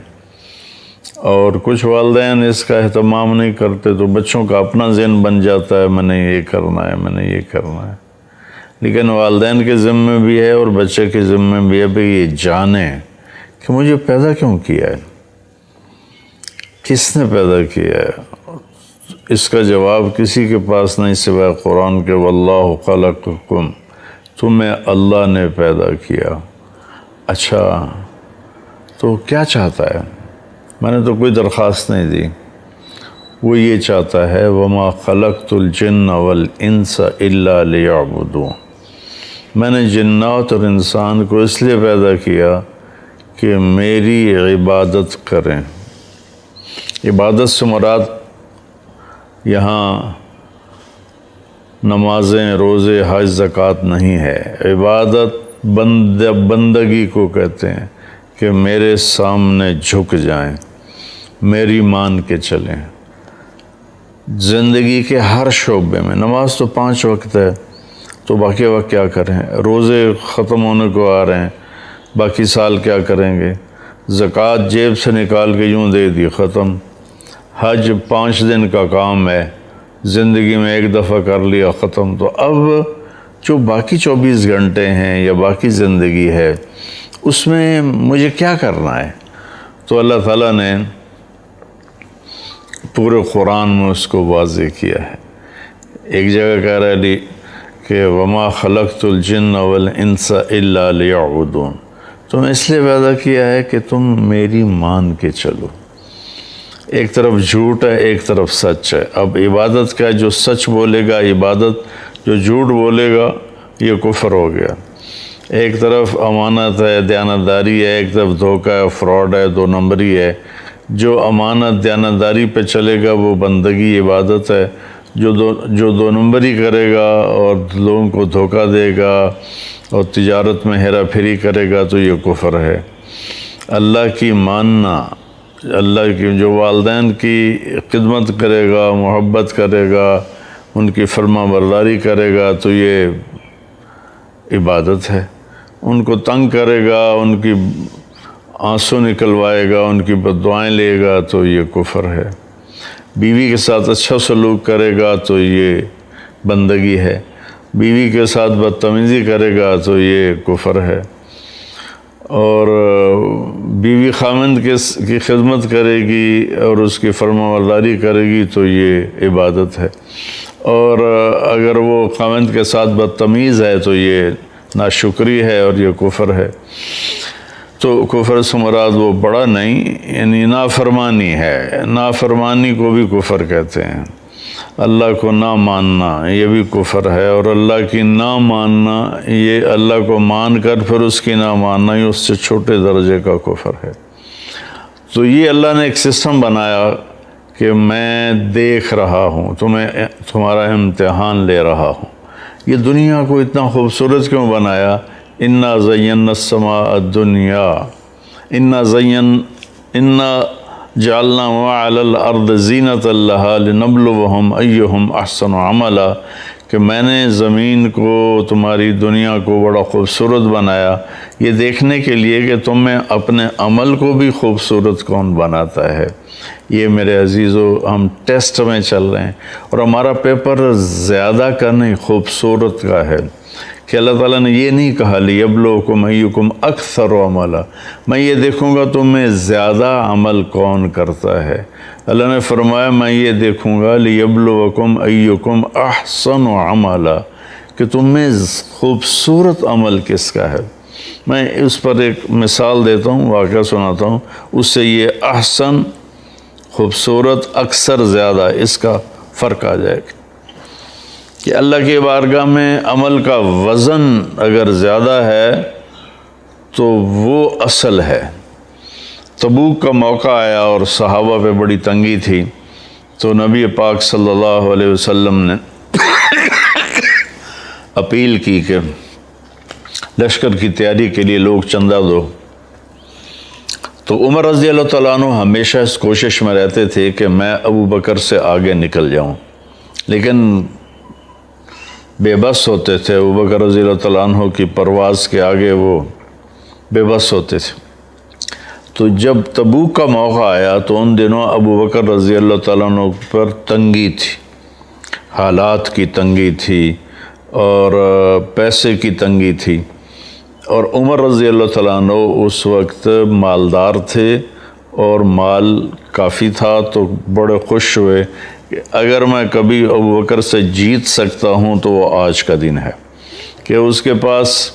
اور کچھ والدین اس کا اہتمام نہیں کرتے تو بچوں کا اپنا ذہن بن جاتا ہے، میں نے یہ کرنا ہے، میں نے یہ کرنا ہے۔ لیکن والدین کے ذمے بھی ہے اور بچے کے ذمے بھی ہے بھئی یہ جانیں کہ مجھے پیدا کیوں کیا ہے، کس نے پیدا کیا ہے۔ اس کا جواب کسی کے پاس نہیں سوائے قرآن کے، واللہ خلقکم، تمہیں اللہ نے پیدا کیا۔ اچھا تو کیا چاہتا ہے؟ میں نے تو کوئی درخواست نہیں دی، وہ یہ چاہتا ہے وما خلقت الجن والانس الا لیعبدون، میں نے جنات اور انسان کو اس لیے پیدا کیا کہ میری عبادت کریں۔ عبادت سے مراد یہاں نمازیں، روزے، حج، زکوٰۃ نہیں ہے۔ عبادت بندگی کو کہتے ہیں کہ میرے سامنے جھک جائیں، میری مان کے چلیں۔ زندگی کے ہر شعبے میں، نماز تو 5 وقت ہے تو باقی وقت کیا کریں، روزے ختم ہونے کو آ رہے ہیں، باقی سال کیا کریں گے، زکوٰۃ جیب سے نکال کے یوں دے دی، ختم۔ حج 5 دن کا کام ہے، زندگی میں ایک دفعہ کر لیا، ختم۔ تو اب جو باقی 24 گھنٹے ہیں یا باقی زندگی ہے اس میں مجھے کیا کرنا ہے؟ تو اللہ تعالیٰ نے پورے قرآن میں اس کو واضح کیا ہے۔ ایک جگہ کہہ رہا ہے کہ وما خلقت الجن والانس الا لیعبدون، تم اس لیے پیدا کیا ہے کہ تم میری مان کے چلو۔ ایک طرف جھوٹ ہے، ایک طرف سچ ہے۔ اب عبادت کا جو سچ بولے گا عبادت، جو جھوٹ بولے گا یہ کفر ہو گیا۔ ایک طرف امانت ہے، دیانتداری ہے، ایک طرف دھوکہ ہے، فراڈ ہے، 2 نمبری ہے۔ جو امانت دیانتداری پہ چلے گا وہ بندگی عبادت ہے، جو 2 نمبری کرے گا اور لوگوں کو دھوکہ دے گا اور تجارت میں ہیرا پھیری کرے گا تو یہ کفر ہے۔ اللہ کی ماننا، اللہ کی جو والدین کی خدمت کرے گا، محبت کرے گا، ان کی فرما برداری کرے گا تو یہ عبادت ہے۔ ان کو تنگ کرے گا، ان کی آنسو نکلوائے گا، ان کی بددعائیں لے گا تو یہ کفر ہے۔ بیوی کے ساتھ اچھا سلوک کرے گا تو یہ بندگی ہے، بیوی کے ساتھ بدتمیزی کرے گا تو یہ کفر ہے۔ اور بیوی خامند کی خدمت کرے گی اور اس کی فرما برداری کرے گی تو یہ عبادت ہے، اور اگر وہ خامند کے ساتھ بدتمیز ہے تو یہ ناشکری ہے اور یہ کفر ہے۔ تو کفر سے مراد وہ بڑا نہیں، یعنی نافرمانی ہے، نافرمانی کو بھی کفر کہتے ہیں۔ اللہ کو نہ ماننا یہ بھی کفر ہے، اور اللہ کی نہ ماننا، یہ اللہ کو مان کر پھر اس کی نہ ماننا، یہ اس سے چھوٹے درجے کا کفر ہے۔ تو یہ اللہ نے ایک سسٹم بنایا کہ میں دیکھ رہا ہوں، تمہارا امتحان لے رہا ہوں۔ یہ دنیا کو اتنا خوبصورت کیوں بنایا؟ اِنَّا زَيَّنَّا السَّمَاءَ الدُّنْيَا اِنَّا جعلنا وعلى الارض زینۃ لها لنبلوہم ایہم احسن عملا، کہ میں نے زمین کو، تمہاری دنیا کو بڑا خوبصورت بنایا یہ دیکھنے کے لیے کہ تم میں اپنے عمل کو بھی خوبصورت کون بناتا ہے۔ یہ میرے عزیزو ہم ٹیسٹ میں چل رہے ہیں، اور ہمارا پیپر زیادہ کا نہیں خوبصورت کا ہے، کہ اللہ تعالیٰ نے یہ نہیں کہا لیبلوکم ایکم اکثر عملا، میں یہ دیکھوں گا تم میں زیادہ عمل کون کرتا ہے۔ اللہ نے فرمایا میں یہ دیکھوں گا لیبلوکم ایکم احسن عملا، کہ تم میں خوبصورت عمل کس کا ہے۔ میں اس پر ایک مثال دیتا ہوں، واقعہ سناتا ہوں، اس سے یہ احسن، خوبصورت، اکثر، زیادہ، اس کا فرق آ جائے گا کہ اللہ کی بارگاہ میں عمل کا وزن اگر زیادہ ہے تو وہ اصل ہے۔ تبوک کا موقع آیا اور صحابہ پہ بڑی تنگی تھی، تو نبی پاک صلی اللہ علیہ وسلم نے اپیل کی کہ لشکر کی تیاری کے لیے لوگ چندہ دو۔ تو عمر رضی اللہ تعالیٰ عنہ ہمیشہ اس کوشش میں رہتے تھے کہ میں ابو بکر سے آگے نکل جاؤں، لیکن بے بس ہوتے تھے۔ ابو بکر رضی اللہ تعالیٰ عنہ کی پرواز کے آگے وہ بے بس ہوتے تھے۔ تو جب تبوک کا موقع آیا تو ان دنوں ابو بکر رضی اللہ تعالیٰ عنہ پر تنگی تھی، حالات کی تنگی تھی اور پیسے کی تنگی تھی، اور عمر رضی اللہ تعالیٰ عنہ اس وقت مالدار تھے اور مال کافی تھا، تو بڑے خوش ہوئے کہ اگر میں کبھی ابو بکر سے جیت سکتا ہوں تو وہ آج کا دن ہے، کہ اس کے پاس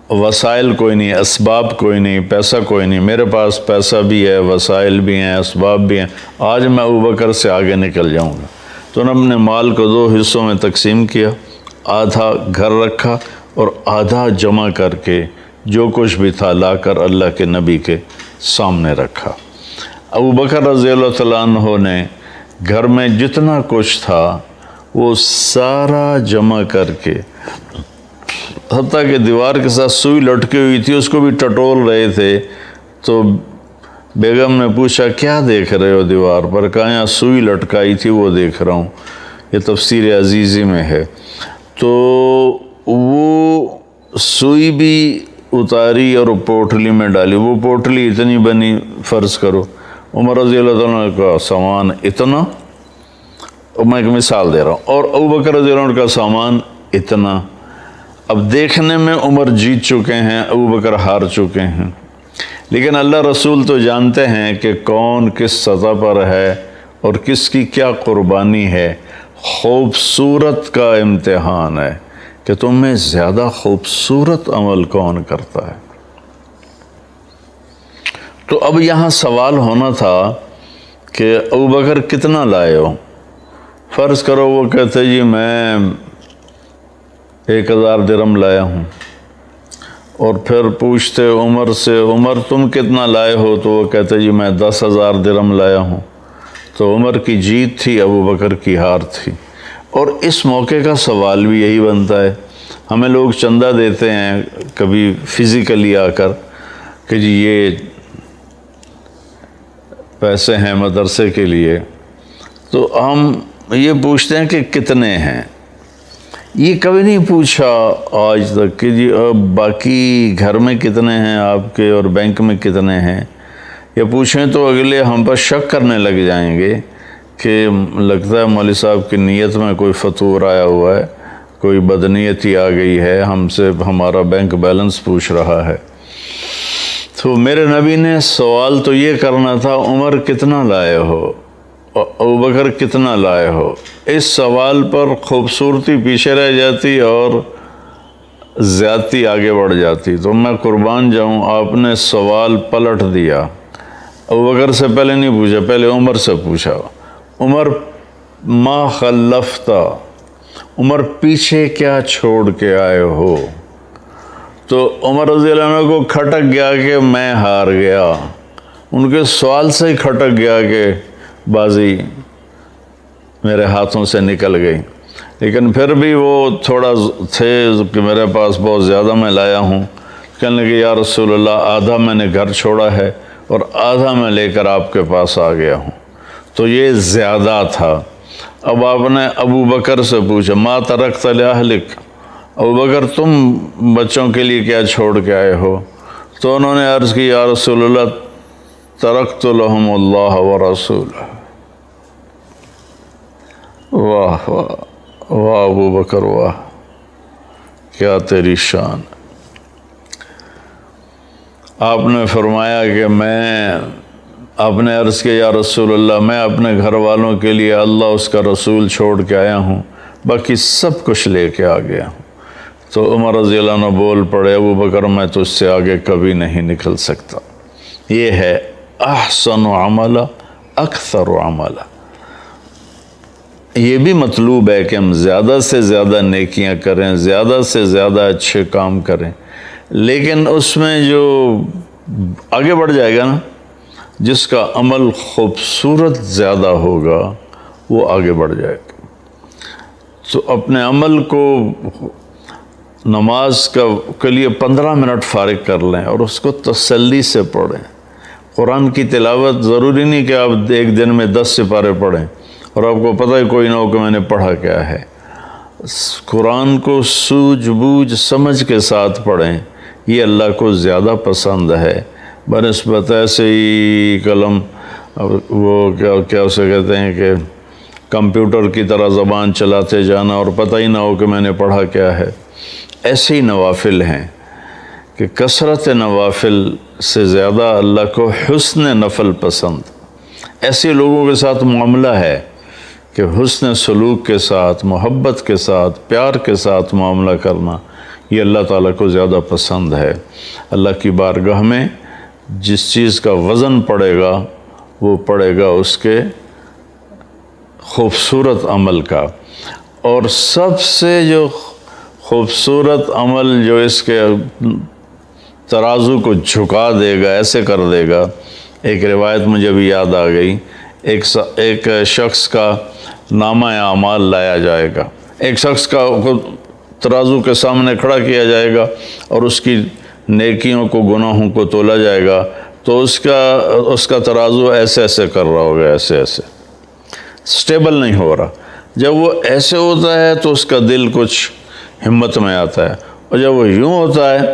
وسائل کوئی نہیں، اسباب کوئی نہیں، پیسہ کوئی نہیں، میرے پاس پیسہ بھی ہے، وسائل بھی ہیں، اسباب بھی ہیں، آج میں ابو بکر سے آگے نکل جاؤں گا۔ تو انہوں نے مال کو 2 حصوں میں تقسیم کیا، آدھا گھر رکھا اور آدھا جمع کر کے جو کچھ بھی تھا لا کر اللہ کے نبی کے سامنے رکھا۔ ابو بکر رضی اللہ تعالیٰ عنہ نے گھر میں جتنا کچھ تھا وہ سارا جمع کر کے، حتیٰ کہ دیوار کے ساتھ سوئی لٹکی ہوئی تھی اس کو بھی ٹٹول رہے تھے، تو بیگم نے پوچھا کیا دیکھ رہے ہو دیوار پر؟ کہا یہاں سوئی لٹکائی تھی وہ دیکھ رہا ہوں، یہ تفسیر عزیزی میں ہے۔ تو وہ سوئی بھی اتاری اور پوٹلی میں ڈالی، وہ پوٹلی اتنی بنی، فرض کرو عمر رضی اللہ تعالیٰ کا سامان اتنا، میں ایک مثال دے رہا ہوں، اور ابو بکر رضی اللہ عنہ کا سامان اتنا۔ اب دیکھنے میں عمر جیت چکے ہیں، ابو بکر ہار چکے ہیں، لیکن اللہ رسول تو جانتے ہیں کہ کون کس سطح پر ہے اور کس کی کیا قربانی ہے۔ خوبصورت کا امتحان ہے کہ تم میں زیادہ خوبصورت عمل کون کرتا ہے۔ تو اب یہاں سوال ہونا تھا کہ ابو بکر کتنا لائے ہو؟ فرض کرو وہ کہتے جی میں 1000 درہم لایا ہوں، اور پھر پوچھتے عمر سے عمر تم کتنا لائے ہو؟ تو وہ کہتے جی میں 10,000 درہم لایا ہوں۔ تو عمر کی جیت تھی، ابو بکر کی ہار تھی۔ اور اس موقع کا سوال بھی یہی بنتا ہے، ہمیں لوگ چندہ دیتے ہیں کبھی فزیکلی آ کر کہ جی یہ پیسے ہیں مدرسے کے لیے، تو ہم یہ پوچھتے ہیں کہ کتنے ہیں۔ یہ کبھی نہیں پوچھا آج تک کہ جی باقی گھر میں کتنے ہیں آپ کے اور بینک میں کتنے ہیں۔ یہ پوچھیں تو اگلے ہم پر شک کرنے لگ جائیں گے کہ لگتا ہے مولوی صاحب کی نیت میں کوئی فتور آیا ہوا ہے، کوئی بدنیتی آ گئی ہے، ہم سے ہمارا بینک بیلنس پوچھ رہا ہے۔ تو میرے نبی نے سوال تو یہ کرنا تھا عمر کتنا لائے ہو، ابو بکر کتنا لائے ہو۔ اس سوال پر خوبصورتی پیچھے رہ جاتی اور زیادتی آگے بڑھ جاتی۔ تو میں قربان جاؤں، آپ نے سوال پلٹ دیا، ابو بکر سے پہلے نہیں پوچھا، پہلے عمر سے پوچھا۔ عمر ما خلفتا، عمر پیچھے کیا چھوڑ کے آئے ہو؟ تو عمر رضی اللہ عنہ کو کھٹک گیا کہ میں ہار گیا، ان کے سوال سے ہی کھٹک گیا کہ بازی میرے ہاتھوں سے نکل گئی۔ لیکن پھر بھی وہ تھوڑا تھے کہ میرے پاس بہت زیادہ میں لایا ہوں، کہنے لگے یا رسول اللہ آدھا میں نے گھر چھوڑا ہے اور آدھا میں لے کر آپ کے پاس آ گیا ہوں۔ تو یہ زیادہ تھا۔ اب آپ نے ابو بکر سے پوچھا ما ترکت لأہلک، ابو بکر تم بچوں کے لیے کیا چھوڑ کے آئے ہو؟ تو انہوں نے عرض کی یا رسول اللہ ترکت لہم اللہ ورسولہ۔ واہ واہ واہ ابو بکر واہ، کیا تیری شان۔ آپ نے فرمایا کہ آپ نے عرض کیا یا رسول اللہ میں اپنے گھر والوں کے لیے اللہ اس کا رسول چھوڑ کے آیا ہوں، باقی سب کچھ لے کے آ گیا ہوں۔ تو عمر رضی اللہ عنہ بول پڑے ابو بکر میں تو اس سے آگے کبھی نہیں نکل سکتا۔ یہ ہے احسن عملا اکثر عملا۔ یہ بھی مطلوب ہے کہ ہم زیادہ سے زیادہ نیکیاں کریں، زیادہ سے زیادہ اچھے کام کریں، لیکن اس میں جو آگے بڑھ جائے گا نا، جس کا عمل خوبصورت زیادہ ہوگا وہ آگے بڑھ جائے گا۔ تو اپنے عمل کو نماز کے لیے 15 منٹ فارغ کر لیں اور اس کو تسلی سے پڑھیں۔ قرآن کی تلاوت ضروری نہیں کہ آپ ایک دن میں 10 سپارے پڑھیں اور آپ کو پتہ ہی کوئی نہ ہو کہ میں نے پڑھا کیا ہے۔ قرآن کو سوجھ بوجھ سمجھ کے ساتھ پڑھیں، یہ اللہ کو زیادہ پسند ہے بنسبت ایسے ہی قلم وہ کیا اسے کہتے ہیں کہ کمپیوٹر کی طرح زبان چلاتے جانا اور پتہ ہی نہ ہو کہ میں نے پڑھا کیا ہے۔ ایسے ہی نوافل ہیں کہ کثرت نوافل سے زیادہ اللہ کو حسن نفل پسند۔ ایسے لوگوں کے ساتھ معاملہ ہے کہ حسن سلوک کے ساتھ، محبت کے ساتھ، پیار کے ساتھ معاملہ کرنا یہ اللہ تعالیٰ کو زیادہ پسند ہے۔ اللہ کی بارگاہ میں جس چیز کا وزن پڑے گا وہ پڑے گا اس کے خوبصورت عمل کا۔ اور سب سے جو خوبصورت عمل جو اس کے ترازو کو جھکا دے گا، ایسے کر دے گا، ایک روایت مجھے بھی یاد آ گئی، ایک شخص کا نامہ اعمال لایا جائے گا، ایک شخص کا ترازو کے سامنے کھڑا کیا جائے گا اور اس کی نیکیوں کو گناہوں کو تولا جائے گا، تو اس کا ترازو ایسے ایسے کر رہا ہوگا، ایسے ایسے سٹیبل نہیں ہو رہا۔ جب وہ ایسے ہوتا ہے تو اس کا دل کچھ ہمت میں آتا ہے، اور جب وہ یوں ہوتا ہے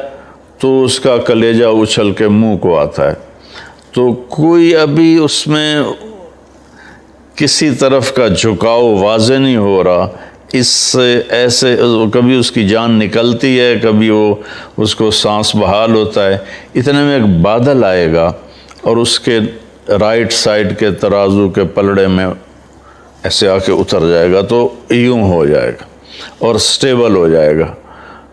تو اس کا کلیجہ اچھل کے منہ کو آتا ہے۔ تو کوئی ابھی اس میں کسی طرف کا جھکاؤ واضح نہیں ہو رہا، اس سے ایسے کبھی اس کی جان نکلتی ہے، کبھی اس کو سانس بحال ہوتا ہے۔ اتنے میں ایک بادل آئے گا اور اس کے رائٹ سائڈ کے ترازو کے پلڑے میں ایسے آ کے اتر جائے گا، تو یوں ہو جائے گا اور سٹیبل ہو جائے گا،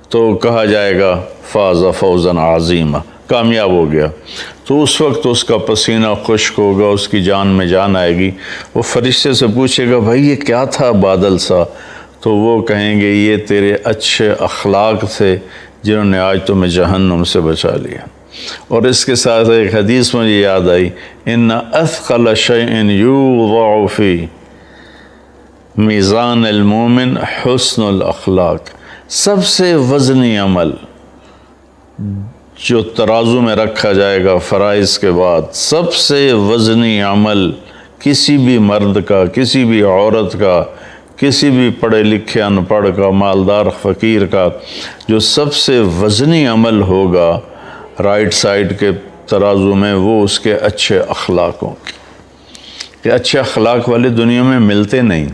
تو کہا جائے گا فاز فوزا عظیما، کامیاب ہو گیا۔ تو اس وقت اس کا پسینہ خشک ہوگا، اس کی جان میں جان آئے گی۔ وہ فرشتے سے پوچھے گا بھائی یہ کیا تھا بادل سا؟ تو وہ کہیں گے یہ تیرے اچھے اخلاق تھے جنہوں نے آج تمہیں جہنم سے بچا لیا۔ اور اس کے ساتھ ایک حدیث مجھے یاد آئی، ان اثقل شیء یوضع فی میزان المومن حسن الاخلاق، سب سے وزنی عمل جو ترازو میں رکھا جائے گا فرائض کے بعد، سب سے وزنی عمل کسی بھی مرد کا، کسی بھی عورت کا، کسی بھی پڑھے لکھے ان پڑھ کا، مالدار فقیر کا، جو سب سے وزنی عمل ہوگا رائٹ سائڈ کے ترازو میں، وہ اس کے اچھے اخلاقوں کی۔ کہ اچھے اخلاق والے دنیا میں ملتے نہیں۔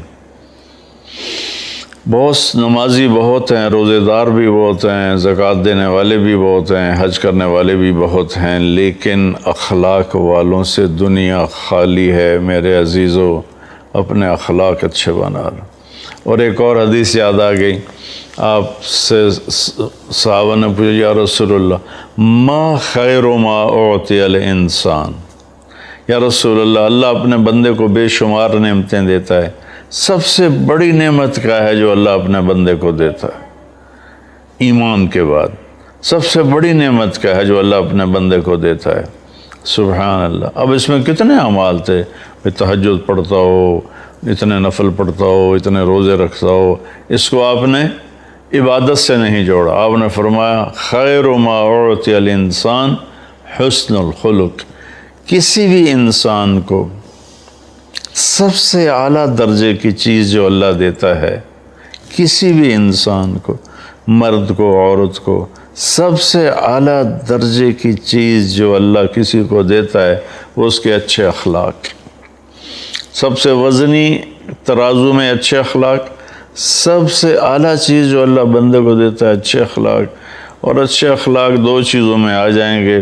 بہت نمازی بہت ہیں، روزے دار بھی بہت ہیں، زکوٰۃ دینے والے بھی بہت ہیں، حج کرنے والے بھی بہت ہیں، لیکن اخلاق والوں سے دنیا خالی ہے۔ میرے عزیزو، اپنے اخلاق اچھے بنا لو۔ اور ایک اور حدیث یاد آ گئی، آپ سے صحابہ نے پوچھا یا رسول اللہ ما خیر ما اعطی الانسان، یا رسول اللہ، اللہ اپنے بندے کو بے شمار نعمتیں دیتا ہے، سب سے بڑی نعمت کیا ہے جو اللہ اپنے بندے کو دیتا ہے؟ ایمان کے بعد سب سے بڑی نعمت کیا ہے جو اللہ اپنے بندے کو دیتا ہے؟ سبحان اللہ۔ اب اس میں کتنے اعمال تھے، تہجد پڑھتا ہو، اتنے نفل پڑھتا ہو، اتنے روزے رکھتا ہو، اس کو آپ نے عبادت سے نہیں جوڑا۔ آپ نے فرمایا خیر ما اعطی الانسان حسن الخلق، کسی بھی انسان کو سب سے اعلیٰ درجے کی چیز جو اللہ دیتا ہے، کسی بھی انسان کو، مرد کو، عورت کو، سب سے اعلیٰ درجے کی چیز جو اللہ کسی کو دیتا ہے وہ اس کے اچھے اخلاق۔ سب سے وزنی ترازو میں اچھے اخلاق، سب سے اعلیٰ چیز جو اللہ بندے کو دیتا ہے اچھے اخلاق۔ اور اچھے اخلاق دو چیزوں میں آ جائیں گے،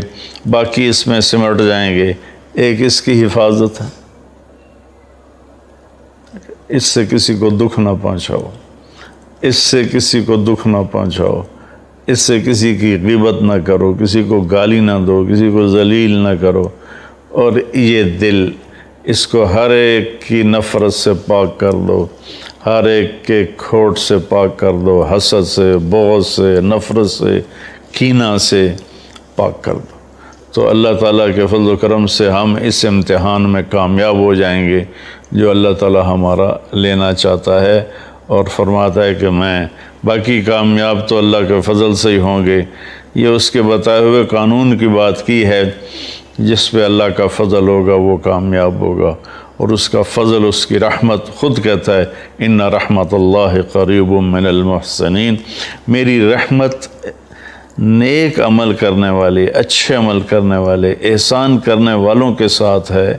باقی اس میں سمٹ جائیں گے۔ ایک اس کی حفاظت ہے، اس سے کسی کو دکھ نہ پہنچاؤ، اس سے کسی کو دکھ نہ پہنچاؤ، اس سے کسی کی غیبت نہ کرو، کسی کو گالی نہ دو، کسی کو ذلیل نہ کرو۔ اور یہ دل، اس کو ہر ایک کی نفرت سے پاک کر دو، ہر ایک کے کھوٹ سے پاک کر دو، حسد سے، بغض سے، نفرت سے، کینہ سے پاک کر دو۔ تو اللہ تعالیٰ کے فضل و کرم سے ہم اس امتحان میں کامیاب ہو جائیں گے جو اللہ تعالیٰ ہمارا لینا چاہتا ہے، اور فرماتا ہے کہ میں باقی کامیاب تو اللہ کے فضل سے ہی ہوں گے۔ یہ اس کے بتائے ہوئے قانون کی بات کی ہے، جس پہ اللہ کا فضل ہوگا وہ کامیاب ہوگا، اور اس کا فضل، اس کی رحمت خود کہتا ہے ان رحمت اللہ قریب من المحسنین، میری رحمت نیک عمل کرنے والے، اچھے عمل کرنے والے، احسان کرنے والوں کے ساتھ ہے۔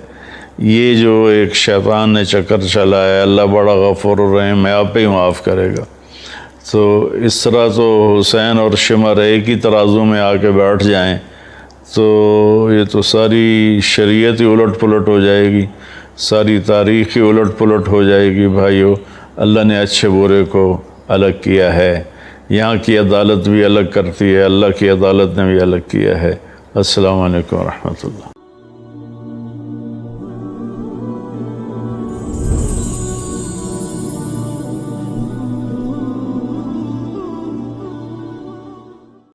یہ جو ایک شیطان نے چکر چلایا اللہ بڑا غفور الرحیم میں آپ ہی معاف کرے گا، تو اس طرح تو حسین اور شمر ایک ہی ترازو میں آ کے بیٹھ جائیں تو یہ تو ساری شریعت ہی الٹ پلٹ ہو جائے گی، ساری تاریخ ہی الٹ پلٹ ہو جائے گی۔ بھائیو، اللہ نے اچھے برے کو الگ کیا ہے، یہاں کی عدالت بھی الگ کرتی ہے، اللہ کی عدالت نے بھی الگ کیا ہے۔ السلام علیکم ورحمۃ اللہ۔